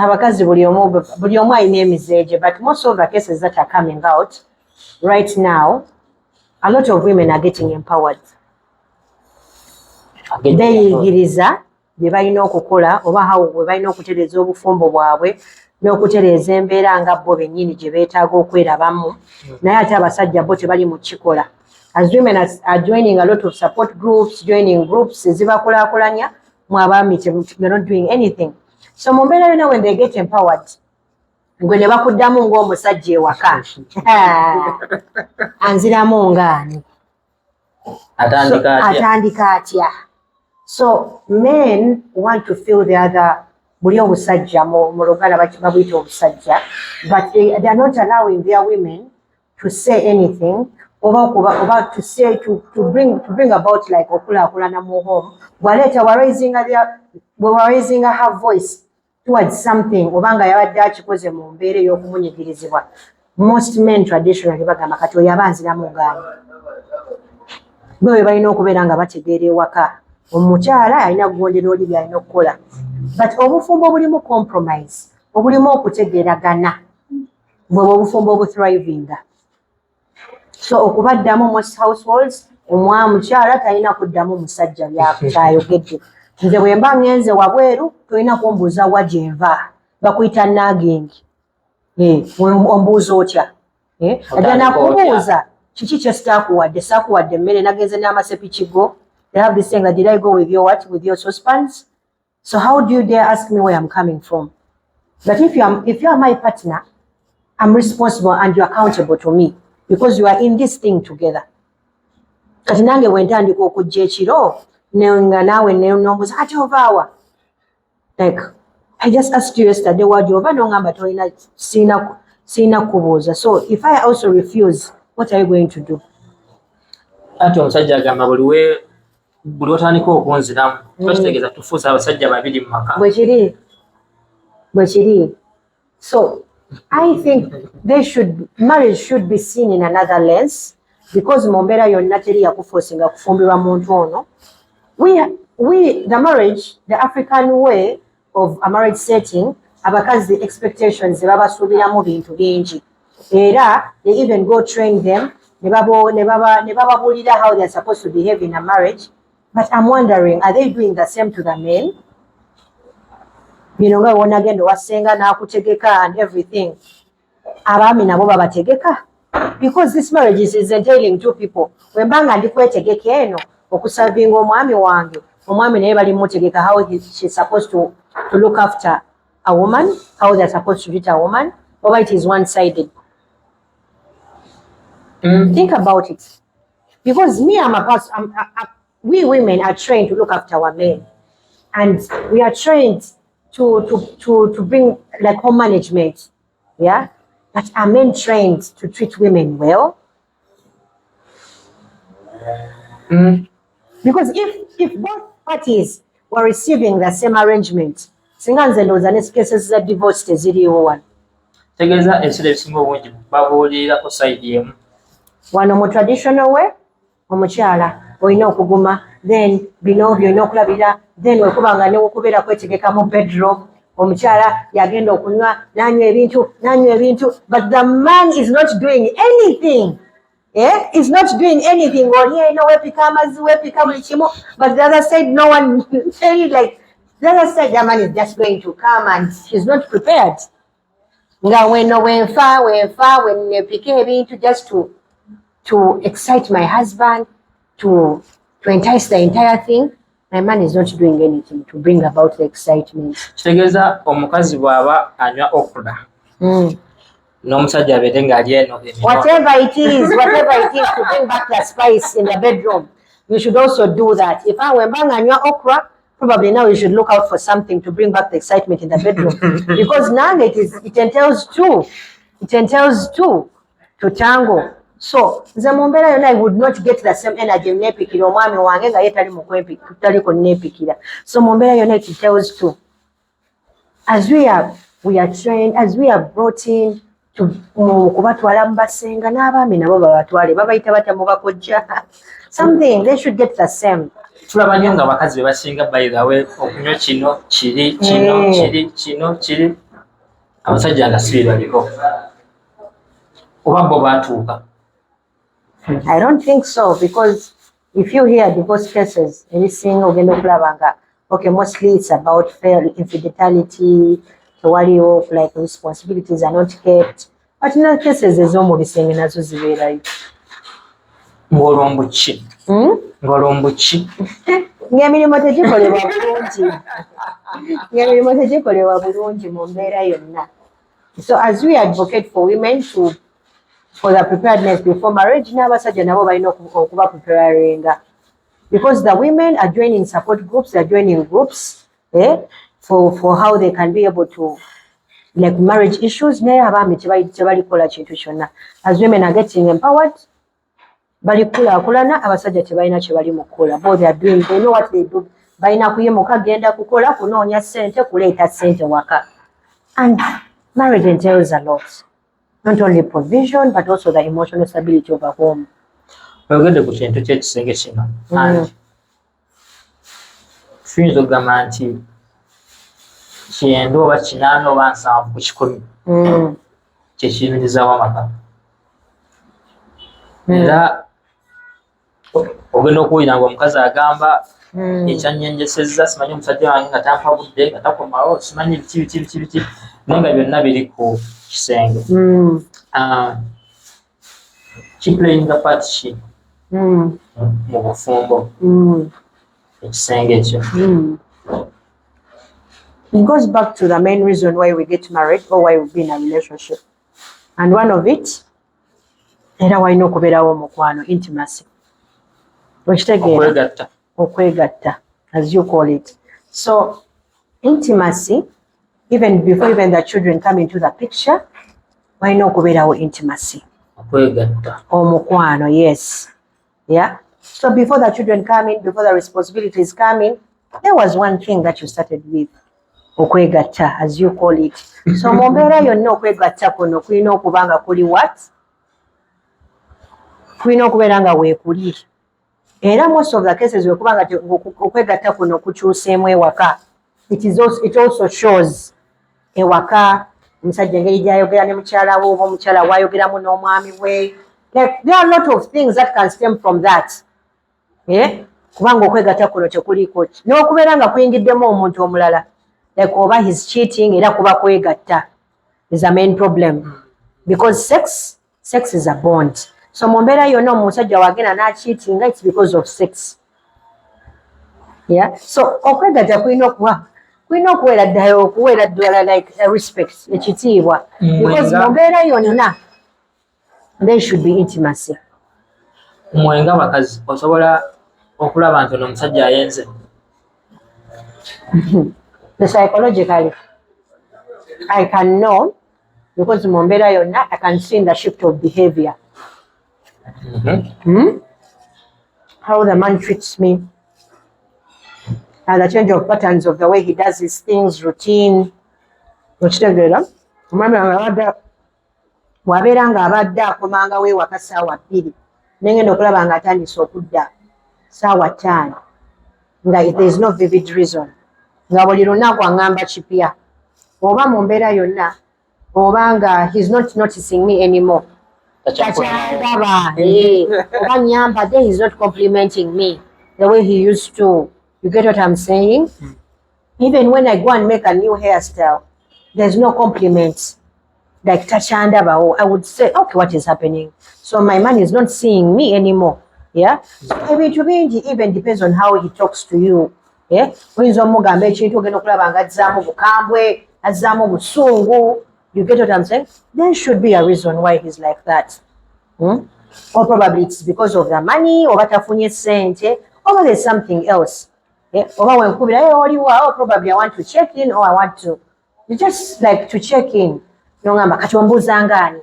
abakazi buli omu alina emizeege, but most of the cases that are coming out right now, a lot of women are getting empowered. Beeyigiriza bye balina okukola oba bwe balina okutereeza obufumbo bwabwe n'okutereeza embeera nga bo bennyini gye beetaaga okwerabamu, naye ate abasajja bo tebali mu kikola. As women are joining a lot of support groups, joining groups ezibakulaakulanya, mu abaami they're not doing anything. So mu mbeera yonna when they get empowered, gwe ne bakuddamu ng'omusajja ewaka anziramu ng'ani atandika atya. So men want to feel the other, buli obusajja mu Luganda babuyita obusajja, but they are not allowing their women to say anything oba to say to bring about like okulaakulana mu home. Bwaleeta we're raising her voice towards something obanga yabadde akikoze mu mbeera ey'okumunyigirizibwa. Most men traditionally bagamba kati oyo abanziramu ng'ani. Bo bwe balina okubeera nga bategeera ewaka omukyala alina kugonjera oli byalina okukola, but obufumbo obulimu compromise, obulimu okutegeeragana, bwebwe obufumbo obuthriving. So okubaddamu most households, omukyala talina kuddamu musajja byayogedde. Nze bwe mba ngenze wabweru tolina kumbuuza wa gye nva, bakuyita nagging. Ombuuza otya? Ajja nakubuuza kiki kye sitaakuwadde, saakuwadde emmere nagenze n'amasepikigo. They have this saying that did I go with your what? With your saucepans? So how do you dare ask me where I'm coming from? But if you are my partner, I'm responsible and you're accountable to me because you are in this thing together. Kati nange bwe ntandika okujja ekiro nga naawe nombuuza ate ovaawa? Like, I just asked you yesterday wajja ova n'ongamba tolina siina kubuuza. So if I also refuse, what are you going to do? Ate omusajja agamba buli otandika okunziramu twakitegeeza tufuusa abasajja babiri mu maka. Bwe kiri. So I think marriage should be seen in another lens because mu mbeera yonna teri yakuforcinga kufumbirwa muntu ono. The marriage, the African way of a marriage setting, abakazi expectations babasuubiramu bintu bingi. Era they even go train them, ne bababulira how they are supposed to behave in a marriage. But I'm wondering, are they doing the same to the men? Nga wona agenda wasenga n'akutegeka and everything. Abaami nabo babategeka? Because this marriage is entailing two people. Bwe mbanga ndikwetegeka eno okusavinga omwami wange, omwami naye bali mutegeka how she's supposed to look after a woman, how they're supposed to treat a woman, or it is one-sided. Think about it. Because me, we women are trained to look after our men. And we are trained to bring like home management. Yeah? But are men trained to treat women well? Because if both parties were receiving the same arrangement, singa nze ndowooza ne cases za divorce teziriiwo wano. Tegeeza ensigo ebisinga obungi babuulirako side emu. Wano mu traditional way, omukyala olina okuguma, then bino byolina okulabira, then wekuba nga newukubeera kwetegeka mu bedroom, omukyala yagenda okunywa n'anywa ebintu, but the man is not doing anything. Is not doing anything. Oli eno weepika amazzi, weepika buli kimu, but the other side no one really like the other side the man is just going to come and she's not prepared. Nga wenfa wenepika ebintu just to excite my husband, to entice the entire thing. My man is not doing anything to bring about the excitement. Kitegeeza omukazi bw'aba anywa okra. N'omusajja abeere ng'ali eno. Whatever it is to bring back the spice in the bedroom, you should also do that. If I were anywa okra, probably now you should look out for something to bring back the excitement in the bedroom. Because now it entails two. It entails two to tango. So, nze mu mbeera yonna I would not get the same energy neepikira omwami wange nga ye tali kunneepikira. So mu mbeera yonna it entails two. As we are trained, as we are brought in to kubatwala mu basenga n'abaami nabo babatwale babayita batya mu bakojja. Something, they should get the same. Tulaba nnyo nga abakazi be basinga by the way okunywa kino kiri. abasajja nga si baliko oba bo baatuuka. I don't think so, because if you hear divorce cases, anything ogenda okulaba nga okay, mostly it's about failed infidelity, tewaliwo like responsibilities are not kept, but in cases ez'omu bisenge nazo zibeerayo. Ng'olombo ki? Ng'olombo ki? Ng'emirimu tegikolebwa bulungi. Ng'emirimu tegikolebwa bulungi mu mbeera yonna. So as we advocate for women for the preparedness before marriage, n'abasajja nabo balina okuba preparinga, because the women are joining support groups, they're joining groups for how they can be able to like marriage issues. Naye abaami tebalikola kintu kyonna. As women are getting empowered, balikulaakulana, abasajja tebalina kye bali mu kukola. Both they are doing, they know what they do. Balina kuyimuka genda kukola, kunoonya ssente, kuleeta ssente waka. And marriage entails a lot. Not only provision, but also the emotional stability of a home. Oyogedde ku kintu ky'ekisenge kino. Anti tuyinza okugamba nti kyenda oba kinaana oba nsanvu ku kikumi kyekiyimirizaawo amaka. Era ogenda okuwulira ng'omukazi agamba ekyanyenjesezza, simanyi omusajja wange nga tampa budde, nga takomawo, simanyi biki naye nga byonna biri ku kisenge. Kiplayinga part ki mu bufumbo ekisenge ekyo? It goes back to the main reason why we get married or why we be in a relationship. And one of it, era walina okubeerawo omukwano, intimacy. Okwegatta. Okwegatta, as you call it. So intimacy, even before the children come into the picture, walina okubeerawo intimacy. Okwegatta. Omukwano, yes. Yeah. So before the children come in, before the responsibilities come in, there was one thing that you started with. Okwegatta, as you call it. So mu mbeera yonna okwegatta kuno kulina okuba nga kuli what? Kulina okubeera nga weekuli. Era most of the cases wekuba nga okwegatta kuno kukyuseemu ewaka. It also shows ewaka, omusajja engeri gy'ayogera ne mukyala we oba omukyala w'ayogeramu n'omwami we. Like, there are a lot of things that can stem from that. Kubanga okwegatta kuno tekuliko. N'okubeera nga kuyingiddemu omuntu omulala. Like oba he's cheating, era kuba kwegatta is a main problem. Because sex is a bond. So mu mbeera yonna omusajja wagenda n'acheatinga, it's because of sex. Yeah? So okwegatta kulina okubeera ddala like respect, ekitiibwa. Because mu mbeera yonna there should be intimacy. Mwenga bakazi osobola okulaba nti ono omusajja ayenze. Psychologically, I can know, because mu mbeera yonna I can see in the shift of behavior. How the man treats me, and the change of patterns of the way he does his things, routine. Okitegeera? Omwami wange wabeera nga abadde akomanga w'ewaka ssaawa 2, n'engenda okulaba nga atandise okudda ssaawa 5, nga there is no vivid reason, nga buli lunaku aŋŋamba kipya, oba mu mbeera yonna, oba nga he's not noticing me anymore. Takyandaba, oba nyambadde, he's not complimenting me the way he used to. You get what I'm saying? Even when I go and make a new hairstyle, there's no compliments. Like tachandaba, I would say, okay, what is happening? So my man is not seeing me anymore. Yeah? So it even depends on how he talks to you. Yeah? Oyinza omugamba ekintu ogenda okulaba nga azzaamu bukambwe, azzaamu busungu. You get what I'm saying? There should be a reason why he's like that. Or probably it's because of the money, or batafunye sente, or there's something else. Yeah? Or when probably I want to check in, or I want to. You just like to check in. And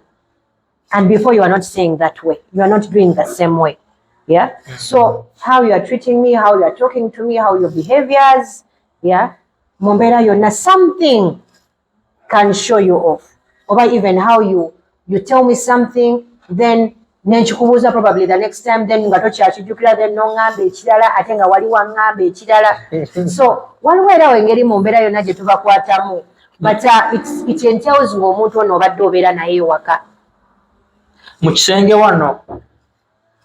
before, you are not saying that way. You are not doing the same way. Yeah. So how you are treating me, how you are talking to me, how your behaviors, yeah. Mumbera yonna, something can show you off. Or even how you tell me something, then nenchikubuza probably the next time, then nga tokyakijjukira, then nongamba ekirala ate nga wali wangamba ekirala. So waliwo era engeri mu mbeera yonna gye tubakwatamu but it entails ng'omuntu ono obadde obeera naye waka. Mu kisenge wano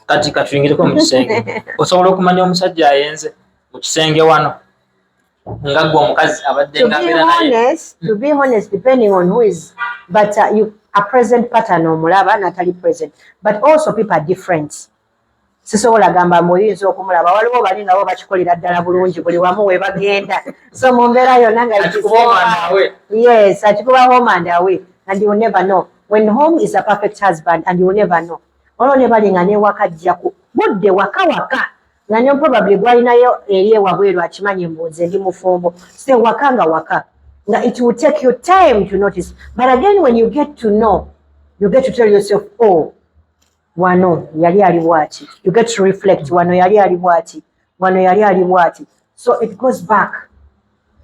kati katuyingireko mu kisenge osobola okumanya omusajja ayenze mu kisenge wano nga gwe omukazi abadde ng'abeera naye. To be honest, depending on who is, but you a present pattern omulaba natali present, but also people are different. Sisobola gamba muyinza okumulaba waliwo bali nga bo bakikolera ddala bulungi buli wamu we bagenda, so mu mbeera yonna nga yes akikuba home and away, and you will never know when home is a perfect husband, and you will never know. Olwo ne bali nga ne waka jjaku budde waka nga ne probably gwalinayo eri ewabweru akimanye mbuze ndi mufumbo so waka nga waka nga it will take you time to notice, but again when you get to know, you get to tell yourself, oh wano yali ali bwati, you get to reflect, wano yali ali bwati, wano yali ali bwati, so it goes back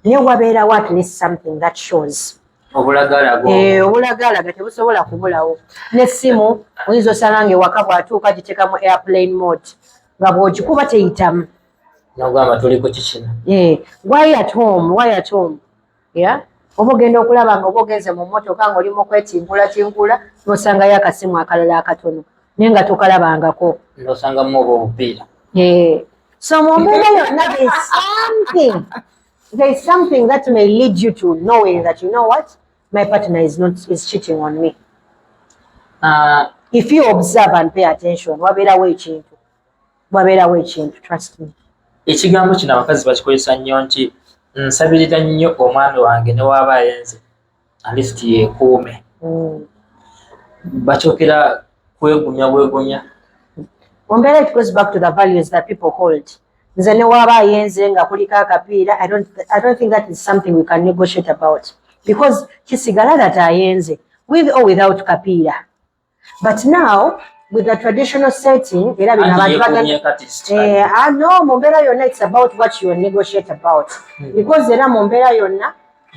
ne wabeerawo at least something that shows obulagala tebusobola kubulawo. N'essimu oyinza osanga ng'ewaka bw'atuuka giteekamu airplane mode nga bw'ogikuba teyitamu. Nogamba tuliko kikina. Why at home? Yeah? Oba ogenda okulaba nga oba ogenze mu mmotoka ng'oli mu kwetinkula n'osangayo akasimu akalala akatono naye nga tokalabangako. N'osangamu oba obupiira. So mu mbeera yonna there is something that may lead you to knowing that, you know what, my partner is cheating on me. If you observe and pay attention, wabeerawo ekintu, trust me. Ekigambo kino abakazi bakikozesa nnyo nti nsabirira nnyo omwami wange ne waaba ayenze at yeekuume. Bakyokera bwegumya. Mu mbeera it goes back to the values that people hold. Nze ne waaba ayenze nga kuliko akapiira, I don't think that is something we can negotiate about, because kisigala that ayenze with or without kapiira. But now with the traditional setting era bino abantu bagenda no mu mbeera yonna it's about what you negotiate about, because era mu mbeera yonna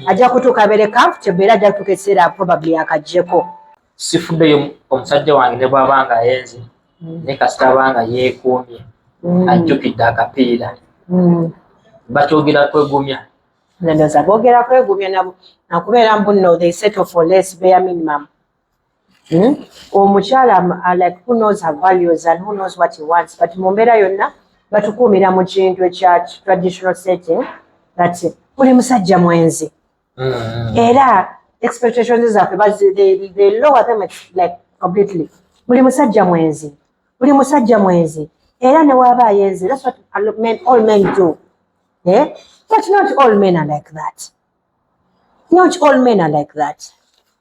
ajja kutuuka abeere comfortable era ajja kutuuka ekiseera probably akaggyeko. Sifuddeyo omusajja wange ne bw'aba nga ayenze ne kasita aba nga yeekuumye ajjukidde akapiira bakyogera kwegumya. Ndowooza boogera kwegumya nabo nakubeera mbuno they settle for less bare minimum. Omukyala like who knows her values and who knows what he wants, but mu mbeera yonna batukuumira mu kintu ekya traditional setting that buli musajja mwenzi era expectations zaffe they lower them like completely. Buli musajja mwenzi era ne waaba ayenze, that's what all men do. But not all men are like that.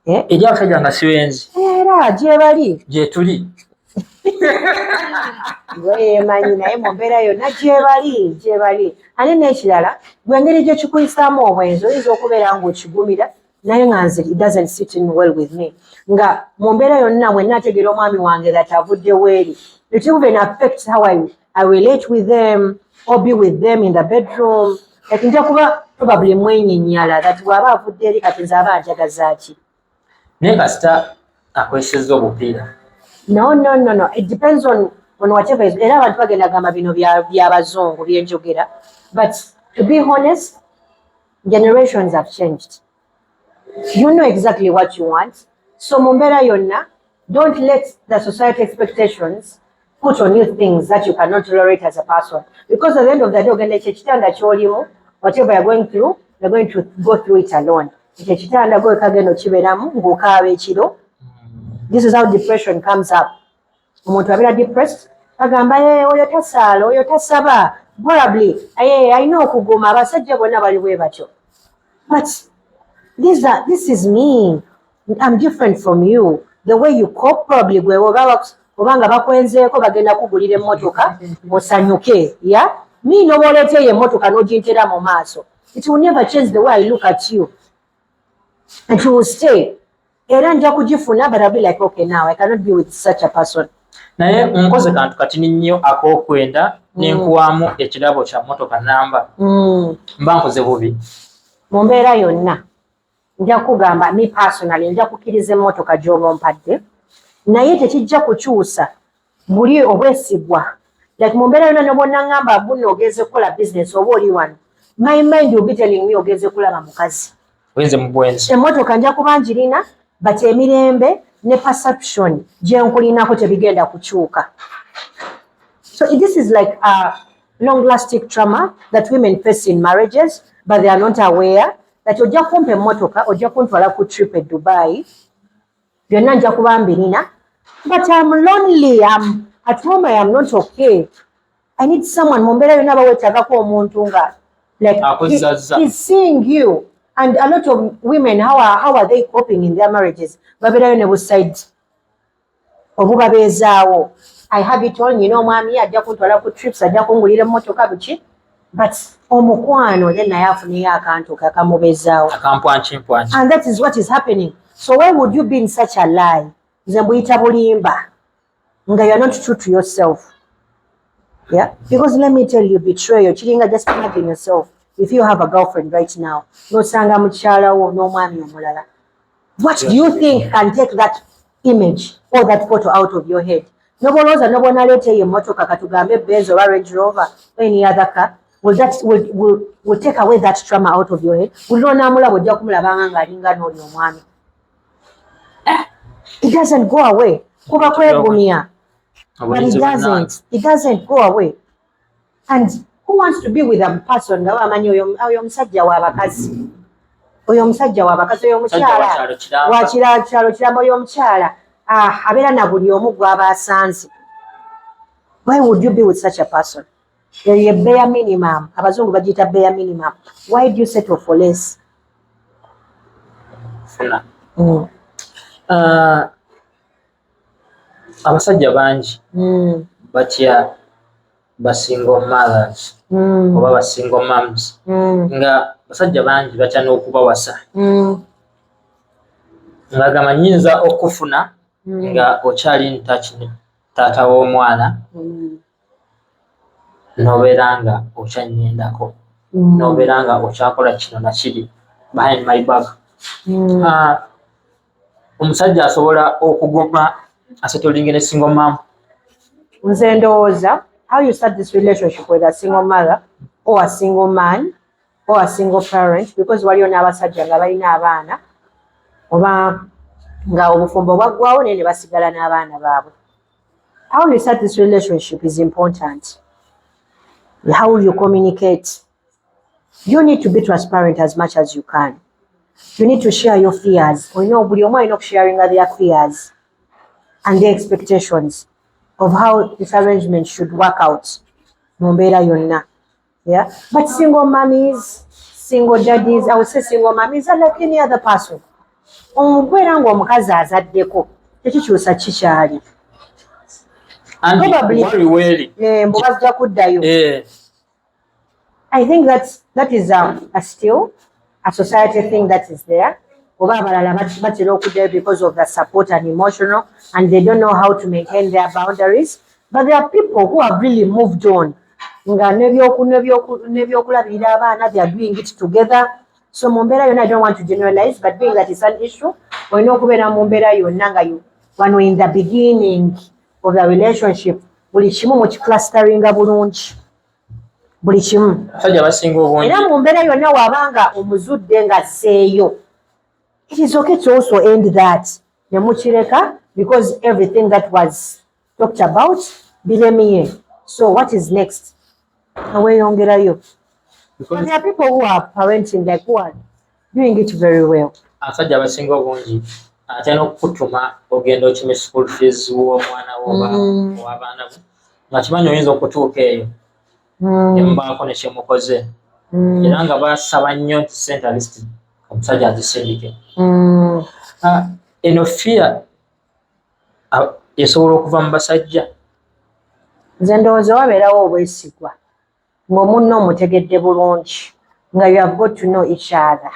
Eri abasajja nga si benzi era gye tuli weemanyi naye mu mbeera yonna gye bali. Ate n'ekirala gwe engeri gye kikuyisaamu obwenzi oyinza okubeera ng'okigumira naye nga nze it doesn't sit in well with me, nga mu mbeera yonna bwe naategeera omwami wange that avuddewo eri, it even affects how I relate with them or be with them in the bedroom. Like nja kuba probably mwenyinyala that bw'aba avudde eri kati nze aba njagaza ki. Naye kasita akozesezza obupiira. No. It depends on whatever is. Era abantu bagenda gamba bino by'abazungu byenjogera. But to be honest, generations have changed. You know exactly what you want. So mu mbeera yonna, don't let the society expectations put on you things that you cannot tolerate as a person. Because at the end of the day, ogenda ekitanda ky'olimu, whatever you're going through, you're going to go through it alone. Ekitanda gwe kagenda okiberamu ng'okaaba ekiro. This is how depression comes up. Omuntu abeera depressed, agamba oyo tasaala, oyo tasaba. Probably, ayina okuguma, abasajja bonna bali bwe batyo. But this is me. I'm different from you. The way you cope probably gwe obanga bakwenzeeko bagenda kugulira emmotoka osanyuke. Yeah? Me n'oboleeteyo emmotoka n'ogintera mu maaso. It will never change the way I look at you. And you will stay. Era nja kugifuna, but I'll be like, okay, now I cannot be with such a person. Naye nkoze kantu katini nnyo ak'okwenda n'enkuwamu ekirabo kya mmotoka namba. Mba nkoze bubi. Mu mbeera yonna nja kugamba me personally nja kukkiriza emmotoka gy'omumpadde naye tekijja kukyusa buli obwesigwa. Like mu mbeera yonna n'obonna ngamba buno ogeze kukola business oba oli wano, my mind will be telling me ogeze kulaba mukazi. wenze mu bwenzi emmotoka nja kuba njirina but emirembe ne perception gye nkulinako tebigenda kukyuka. So this is like a long-lasting trauma that women face in marriages, but they are not aware that ojja kumpa emmotoka, ojja kuntwala ku trip e Dubai, byonna nja kuba mbirina, but I'm lonely, I'm at home, I am not okay. I need someone, mu mbeera yonna baweetaagako omuntu nga like he's seeing you. And a lot of women, how are they coping in their marriages? Babeerayo ne buside obubabeezaawo. I have it on, you know, mwami ajja kuntwala ku trips, ajja kungulira emmotoka buki, but omukwano then naye afuneyo akantu kakamubeezaawo. Akampwankimpwanki. And that is what is happening. So why would you be in such a lie? Nze mbuyita bulimba. Nga you are not true to yourself. Yeah? Because let me tell you, betrayal, kiringa, just imagine yourself. If you have a girlfriend right now, nosanga mukyala wo n'omwami omulala. What do you think can take that image or that photo out of your head? Nobolooza nobonaleeta eyo emmotoka katugambe Benz or Range Rover or any other car, will take away that trauma out of your head? Buli lw'onaamulaba ojja kumulabanga ng'alinga n'oli omwami. It doesn't go away. Kuba kwegumya. But it doesn't go away. And who wants to be with a person nga bamanyi oyo musajja w'abakazi? Oyo musajja w'abakazi, oyo mukyala wa kyalo kiramba, oyo mukyala abeera na buli omu gw'aba asanze. Why would you be with such a person? Ye bare minimum. Abazungu bagiyita bare minimum. Why do you settle for less? Abasajja bangi batya basingle mothers oba basingle moms nga basajja bangi batya n'okubawasa nga gamanyinza okufuna nga okyali in touch ne taata w'omwana n'obeera nga okyanyendako n'obeera nga okyakola kino na kiri behind my back. Omusajja asobola okuguma asettling a single mom. Nze ndowooza how you start this relationship with a single mother or a single man or a single parent, because waliyo n'abasajja nga balina abaana oba nga obufumbo bwaggwawo naye ne basigala n'abaana baabwe. How you start this relationship is important. How you communicate. You need to be transparent as much as you can. You need to share your fears. Buli omu alina okusharinga their fears and their expectations of how this arrangement should work out. Mu mbeera yonna. Yeah? But single mummies, single daddies, I would say single mummies are like any other person. Omubeera ng'omukazi azaddeko tekikyusa kikyali. Probably mbuga zijja kuddayo. I think that is still a society thing that is there. Oba abalala batera okuddayo because of the support and emotional, and they don't know how to maintain their boundaries. But there are people who have really moved on. Nga nebyokulabirira abaana, they are doing it together. So mu mbeera yonna, I don't want to generalize, but being that it's an issue, olina okubeera mu mbeera yonna nga wano in the beginning of the relationship, buli kimu mukiclusteringa bulungi. Buli kimu. Era mu mbeera yonna wabanga omuzudde nga asseeyo, it is okay to also end that. Ne mukireka, because everything that was talked about biremye. So what is next? Aweyongerayo. Because there are people who are parenting, like who are doing it very well. Abasajja abasinga obungi atera okukutuma ogenda okime school fees w'omwana w'abaana bo nga kimanyi oyinza okutuuka eyo emubaako ne kyemukoze era nga basaba nnyo nti ssente alisiti omusajja azisindike. Eno fear esobola okuva mu basajja. Nze ndowooza wabeerawo obwesigwa ng'omunno omutegedde bulungi nga you have got to know each other,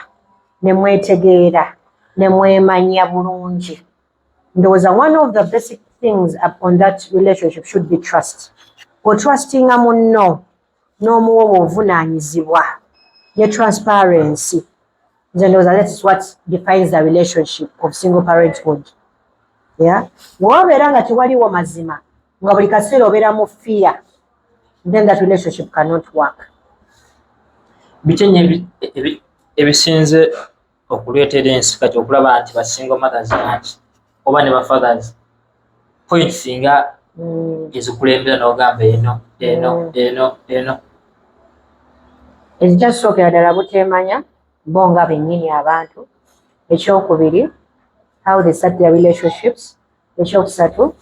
ne mwetegeera ne mwemanya bulungi. Ndowooza one of the basic things on that relationship should be trust. Otrustinga munno n'omuwa obuvunaanyizibwa ne transparency. Nze ndowooza that is what defines the relationship of single parenthood. Yeah? Bw'obeera nga tewaliwo mazima nga buli kaseera obeera mu fear, then that relationship cannot work. Biki ebisinze okuleetera ensi kati okulaba nti basingle mothers naki oba ne bafathers point singa ezikulembera n'ogamba eno ezijasookera ddala buteemanya bo nga bennyini abantu. Ekyokubiri, how they start their relationships. Ekyokusatu,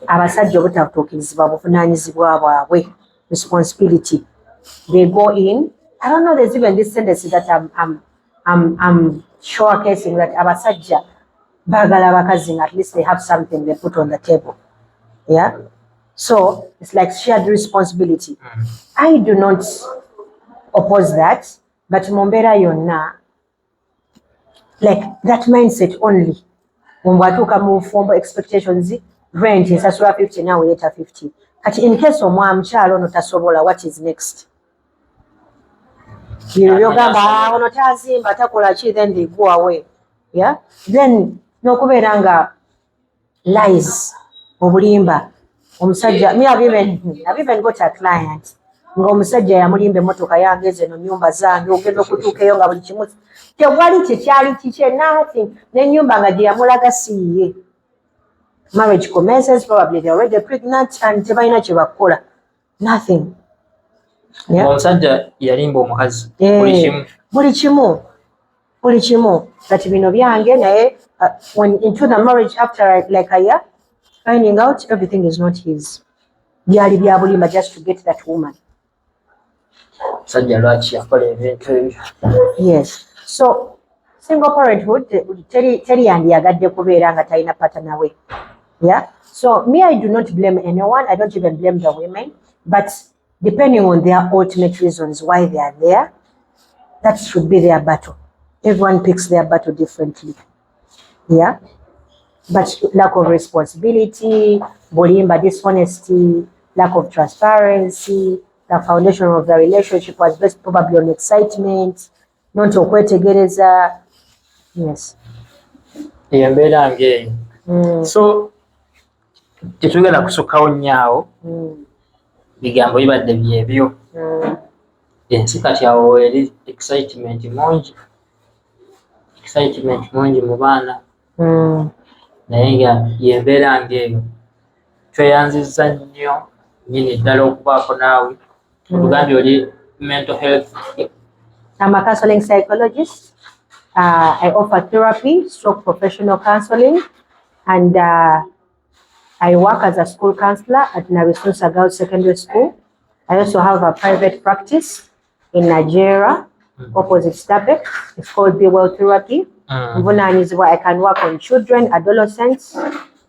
abasajja obutatuukirizibwa buvunaanyizibwa bwabwe, responsibility. They go in. I don't know, there's even this tendency that I'm showcasing that abasajja bagala abakazi, at least they have something they put on the table. Yeah? So it's like shared responsibility. I do not oppose that, but mumbera yonna, like that mindset only. Mwatuka mufombo expectations, rent nsasula 50 nawe yeta 50. Kati in case omwamukyalo ono tasobola, what is next? Yogamba ono tazimba takola ki, then they go away. Yeah? Then nokubeera nga lies, obulimba. Omusajja, me I've even got a client nga omusajja yamulimba emmotoka yange no nyumba zange, ogenda okutuukayo nga buli kimu tewali kyekyali kikye, nothing. N'ennyumba nga gye yamulaga siye. Marriage commences, probably they're already pregnant and tebalina kye bakola. Nothing. Yeah? Omusajja yalimba omukazi buli kimu kati bino byange naye when into the marriage after like a year, finding out everything is not his. Byali bya bulimba just to get that woman. Omusajja lwaki yakola ebintu ebyo? Yes. So single parenthood teri yandiyagadde kubeera nga talina partner we. Yeah. So me, I do not blame anyone. I don't even blame the women, but depending on their ultimate reasons why they are there, that should be their battle. Everyone picks their battle differently. Yeah. But lack of responsibility, bulimba, dishonesty, lack of transparency, the foundation of the relationship was based probably on excitement, not okwetegereza. Yes. Embeera ng'eyo. So tetugenda kusukkawo nnyo bigambo bibadde byebyo. Ensi kati awo eri excitement mungi mu baana. Naye nga yembeera ng'eyo tweyanzizza nnyo nnyini ddala okubaako naawe otugambye oli mental health. I'm a counseling psychologist. I offer therapy, stroke professional counseling, and I work as a school counselor at Nabisunsa Girls Secondary School. I also have a private practice in Nigeria, opposite Stapek. It's called Be Well Therapy. I can work on children, adolescents,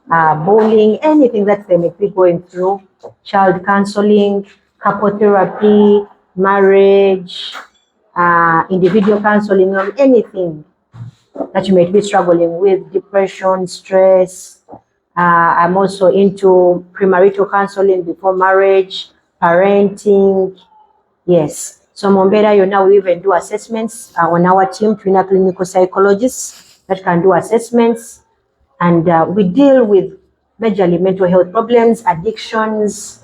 bullying, anything that they may be going through, child counseling, couple therapy, marriage, individual counseling, or anything that you may be struggling with, depression, stress. I'm also into premarital counseling before marriage, parenting. Yes. So Mombera, now we even do assessments on our team, twin clinical psychologists that can do assessments. And we deal with majorly mental health problems, addictions.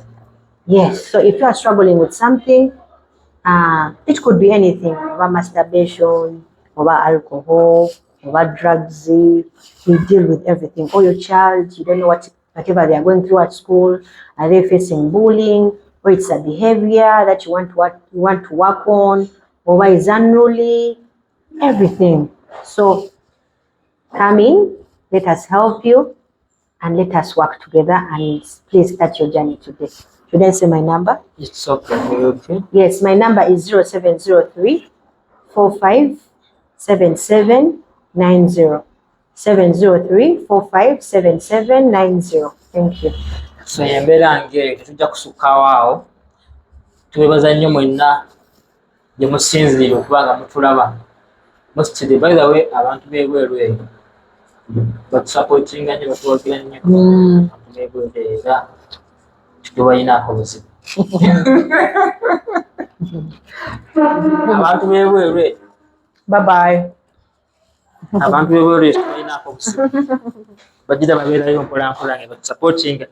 Yes. So if you are struggling with something, it could be anything, over masturbation, over alcohol, over drugs. We deal with everything. Or your child, you don't know whatever they are going through at school. Are they facing bullying? Or it's a behavior that you want to work on, or why is unruly, everything. So come in, let us help you, and let us work together, and please start your journey today. Should I say my number? It's okay. Yes, my number is 0703 457790. 703 457790. Thank you. So embeera ng'eyo tetujja kusukkawo awo. Twebaza nnyo mwenna gye musinzire okuba nga mutulaba. Mostly, by the way, abantu b'ebweru eyo batusapootinga nnyo, batuwagira nnyo. Abantu b'ebweru era tetubalinaako buzibu. Abantu b'ebweru eyo. Bye-bye. Abantu b'ebweru tetubalinaako buzibu. Bagira babeerayo mpolampola nga batusapootinga.